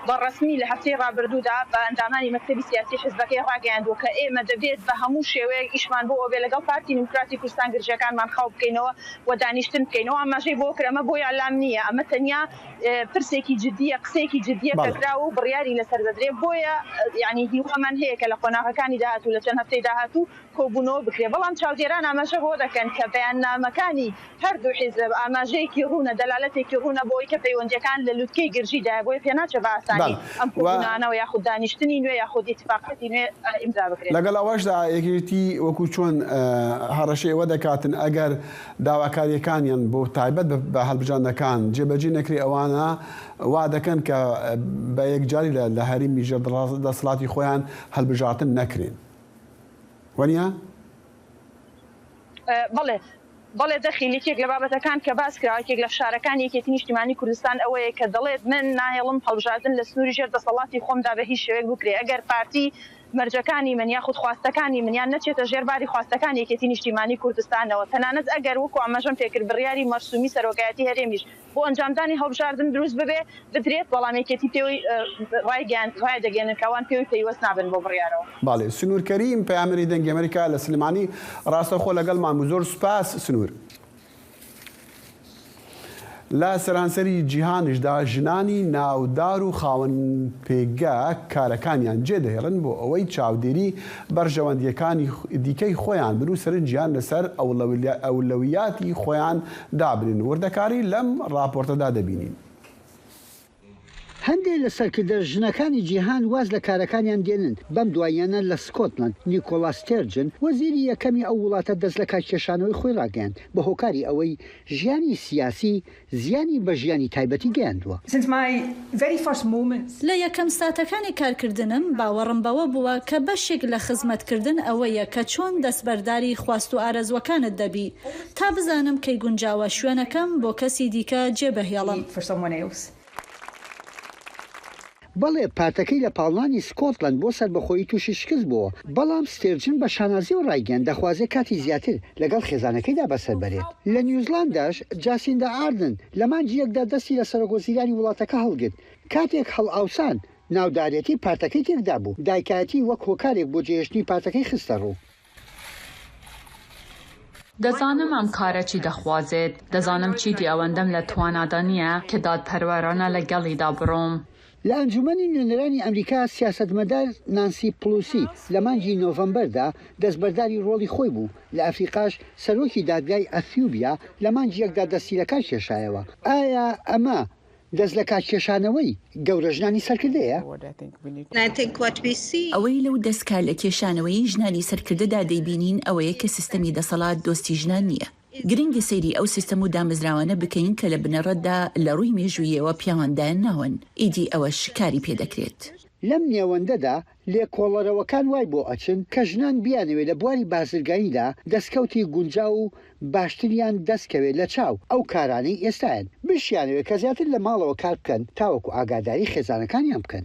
بە ڕسمی لە هەفتەی ڕابردوودا بە ئەندامانی مەکتەبی سیاسی حیزبەکەی ڕاگەیاندووە کە ئێمە دەبێت بە هەموو شێوەیەک ئیشمان بۆ ئەوێ لەگەڵ پارتی دیموکراتی کوردستان گرژەکانمان خاو بکەینەوە و دانیشتن بکەینەوە. ئاماژەی بۆ کرد ئەمە بۆی ئەلام نییە، ئەمە تەنیا پرسێکی جددیە قسێکی جددیە کەکراوە و بڕیاری لەسەر دەدرێ بۆیە یعنی هیوەمان هەیە کە لە قۆناغەکانی داهاتوو لە چەند هەفتەی داهاتوو کۆبوونەوە بکرێ. بەڵام چاودێران ئاماژە بۆ دەکەن کە بەیاننامەکانی هەردوو حیزب ئاماژەیەکی ڕوونە دەلالەتێکی ڕوونە بۆی کە پەیوەندیەکان لە لوتکەی گرژیدا بۆیە پێ ناچێت بە ئاسانی ئەم کۆبوونانەوە یاخود دانیشتنی نوێ یاخود ئیتفاقەتی نوێ ئیمزا بکرێت. لەگەڵ ئەوەشدا یەکێتی وەکو چۆن هەڕەشەیەوە دەکاتن ئەگەر داواکاریەکانیان بۆ تایبەت بە هەڵبژاردنەکان جێبەجێ نەکری ئەوانە وا دەکەن کە بە یەکجاری لە هەرێمی ژێردەسەڵاتی خۆیان هەڵبژاردن نەکرێن وەنیە؟ بەڵێ بەڵێ دەخیلێکێک لە بابەتەکان کە باس کراوەیەک لە شارەکان یەکێتی نیشتیمانی کوردستان ئەوەیە کە دەڵێت من نایەڵم هەڵبژاردن لە سنووری ژێر دەسەڵاتی خۆمدا بە هیچ شێوەیەک بکرێ ئەگەر پارتی مەرجەکانی من یاخود خواستەکانی منیان نەچێتە ژێرباری خواستەکان یەکێتی نیشتیمانی کوردستانەوە تەنانەت ئەگەر وەکو ئاماژەم پێکرد بڕیاری مەرسومی سەرۆکایەتی هەرێمیش بۆ ئەنجامدانی هەڵبژاردن دروست ببێ بدرێت بەڵام یەکێتی پێوەی ڕای دەگەێنن کەوان پێوەی پێیوەست نابن بۆ بڕیارەوە. باڵێ سنوور کەریم پەیامەری دەنگی ئەمریکا لە سلێمانی ڕاستەخۆ لەگەڵمان بوو. زۆر سوپاس سنوور. لە سەرانسەری جیهانیشدا ژنانی ناودار و خاوەن پێگە کارەکانیان جێدەهێڵن بۆ ئەوەی چاودێری بەرژەوەندیەکانی دیکەی خۆیان بن و سەرنجیان لەسەر ئەولەویاتی خۆیان دابنین. وردەکاری لەم راپۆرتەدا دەبینین. هەندێک لە سەرکردە ژنەکانی جیهان واز لە کارەکانیان دێنن. بەم دواییانە لە سکۆتلند نیکۆلا ستێرجن وەزیری یەکەمی ئەو وڵاتە دەست لە کارکێشانەوەی خۆی ڕاگەیاند بە هۆکاری ئەوەی ژیانی سیاسی زیانی بە ژیانی تایبەتی گەیاندووە. لە یەکەم ساتەکانی کارکردنم باوەڕم بەوە بووە کە بەشێک لە خزمەتکردن ئەوەیە کە چۆن دەستبەرداری خواست و ئارەزوەکانت دەبی تا بزانم کەی گونجاوە شوێنەکەم بۆ کەسی دیکە جێبەهێڵم. بەڵێ پارتەکەی لە پاڵنانی سکۆتلند بۆ سەربەخۆیی تووشی شکست بووە بەڵام ستێرجن بە شانازی و ڕایگەن دەخوازێت کاتی زیاتر لەگەڵ خێزانەکەیدا بەسەر بەرێت. لە نیوزلنداش جاسیندا ئاردن لە مانجی یەکدا دەستی لە سەرۆکوەزیرانی وڵاتەکە هەڵگرت کاتێک هەڵ ئاوسان ناودارەتی پارتەکەی تێکدا بوو دایکایەتی وەک هۆکارێک بۆ جێهێشتنی پارتەکەی خستە ڕوو. دەزانم ئەم کارە چی دەخوازێت دەزانم چیتی ئەوەندەم لە توانادا نییە کە دادپەروەرانە لەگەڵیدا بڕۆم. لە ئەنجومەنی نوێنەرانی ئەمریکا سیاسەتمەدار نانسی پلوسی لە مانجی نۆڤەمبەردا دەستبەرداری ڕۆڵی خۆی بوو. لە ئەفریقاش سەرۆکی دادگای ئەثیوبیا لە مانجی یەکدا دەستی لە کار کێشایەوە. ئایا ئەمە دەست لە کارکێشانەوەی گەورە ژنانی سەرکردەیە؟ ئەوەی لەو دەستکار لە کێشانەوەی ژنانی سەرکردەدا دەیبینین ئەوەیە کە سیستەمی دەسەڵات دۆستی ژنان نییە. گرنگی سەیری ئەو سیستەم و دامەزراوانە بکەین کە لە بنەڕەتدا لە ڕووی مێژوویەوە پیاوەندایان ناون ئیدی ئەوەش کاری پێدەکرێت. لەم نێوەندەدا لێکۆڵەرەوەکان وای بۆ ئەچن کە ژنان بیانەوێت لە بواری بازرگانیدا دەستکەوتی گونجاو و باشتریان دەستکەوێت لە چاو ئەو کارانەی ئێستاەن بشیانەوێت کە زیاتر لە ماڵەوە کار بکەن تاوەکو ئاگاداری خێزانەکانیان بکەن.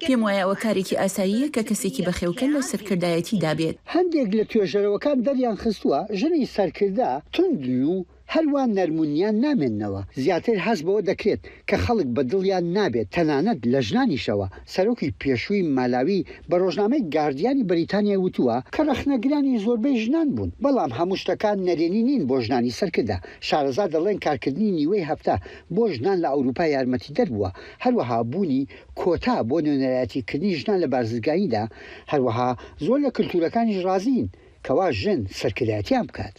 پێم وایە ئەوە کارێکی ئاساییە کە کەسێکی بەخێوکە لە سەرکردایەتی دابێت. هەندێک لە توێژەرەوەکان دەریان خستووە ژنی سەرکردا توندی و هەروان نەرمونیان نامێننەوە زیاتر هەست بەوە دەکرێت کە خەڵک بە دڵیان نابێت تەنانەت لە ژنانیشەوە. سەرۆکی پێشووی مالاوی بە ڕۆژنامەی گاردیانی بەریتانیا وتووە کە رەخنەگرانی زۆربەی ژنان بوون بەڵام هەموو شتەکان نەرێنی نین بۆ ژنانی سەرکردا. شارەزا دەڵێن کارکردنی نیوەی هەفتە بۆ ژنان لە ئەوروپا یارمەتی دەربووە. هەروەها بوونی کۆتا بۆ نوێنەرایەتیکردنی ژنان لە بارزگاییدا. هەروەها زۆر لە کلتورەکانیش ڕازین کەوا ژن سەرکردایەتیان بکات.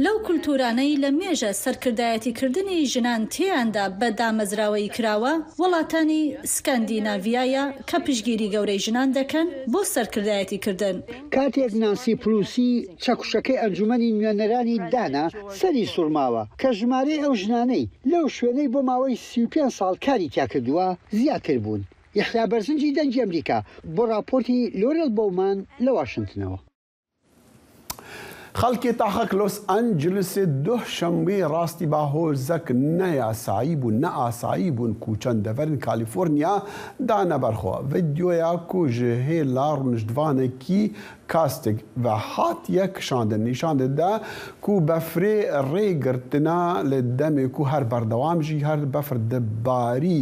لەو کولتورانەی لە مێژە سەرکردایەتیکردنی ژنان تێیاندا بە دامەزراوەی کراوە وڵاتانی سکاندیناڤایە کە پشگیری گەورەی ژنان دەکەن بۆ سەرکردایەتیکردن. کاتێک نانسی پلوسی چەکوشەکەی ئەنجومەنی نوێنەرانی دانا سەری سوورماوە کە ژمارەی ئەو ژنانەی لەو شوێنەی بۆ ماوەی 35 ساڵ کاری تیاکردووە زیاتر بوون. یحیا بەرزنجی دەنگی ئەمریکا بۆ راپۆرتی لۆرێل بەومان لە واشنگتنەوە. خەڵکی تاخەک لۆس ئەنجلسی دووشەمبێ ڕاستی باهۆزەک نەیاسایی بوون نەئاسایی بوون و چەندەڤەرن کالیفۆرنیا دانەبەرخۆ ڤیدیۆیا کو ji hêla rûniştvanekî kastek ve hatiye kişandin nîşandida ku befrê rêgirtina li demê ku her berdewam jî her befr dibarî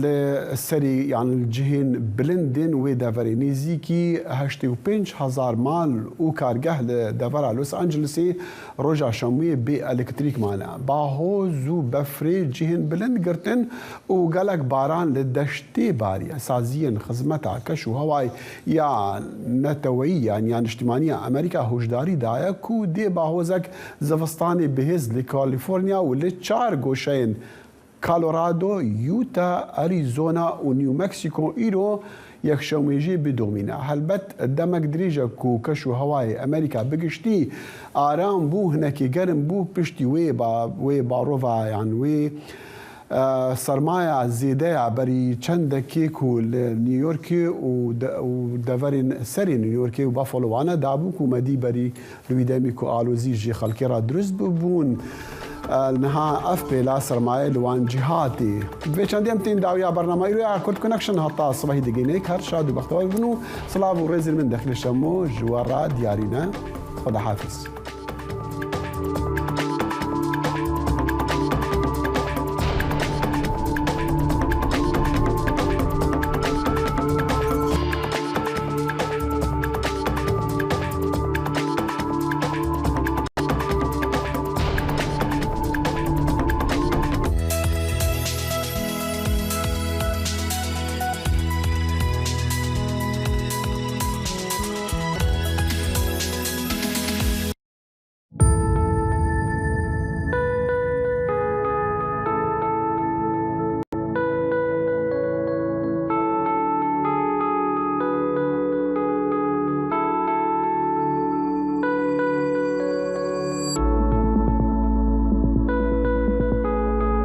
لسری یعنی جهین بلندین و داوری نزیکی 85,000 مال و کارگاه لداور لوس آنجلسی روزا شامی به الکتریک مانا باهوز و بفری جهین بلند گرتن و گلک باران لدشتی باری سازین خدمت کش و هوای یا نتوی یعنی اجتماعی امریکا هوشداری دایا کو دی باهوزک زوستانی بهز لکالیفرنیا و لچار گوشین کالورادو، یوتا، ئەریزۆنا و نیومەکسیکۆ ئیرۆ یەکشەمێژێ بدۆمینە. هەلبەت دەمەک درێژە و کەش و هەوای ئەمریکا بگشتی ئارام بوو هەنێکی گەرم بوو پشتی وێ باڕۆڤایان وێ سرمایه زیده عبری چند کیکو نیویورکی و دورین سری نیویورکی و بافالو وانا دابو کو مدی بری لویدمی کو آلوزی جی خلکی را درست ببون نها اف بلا سرمایه لوان جهاتي بيشان ديم تين داويا برنامج يا كورت كونكشن هطا صباحي دقيقه كار شاد وبختوي بنو صلاف ورزل من داخل الشمو جوارا ديارنا خدا حافظ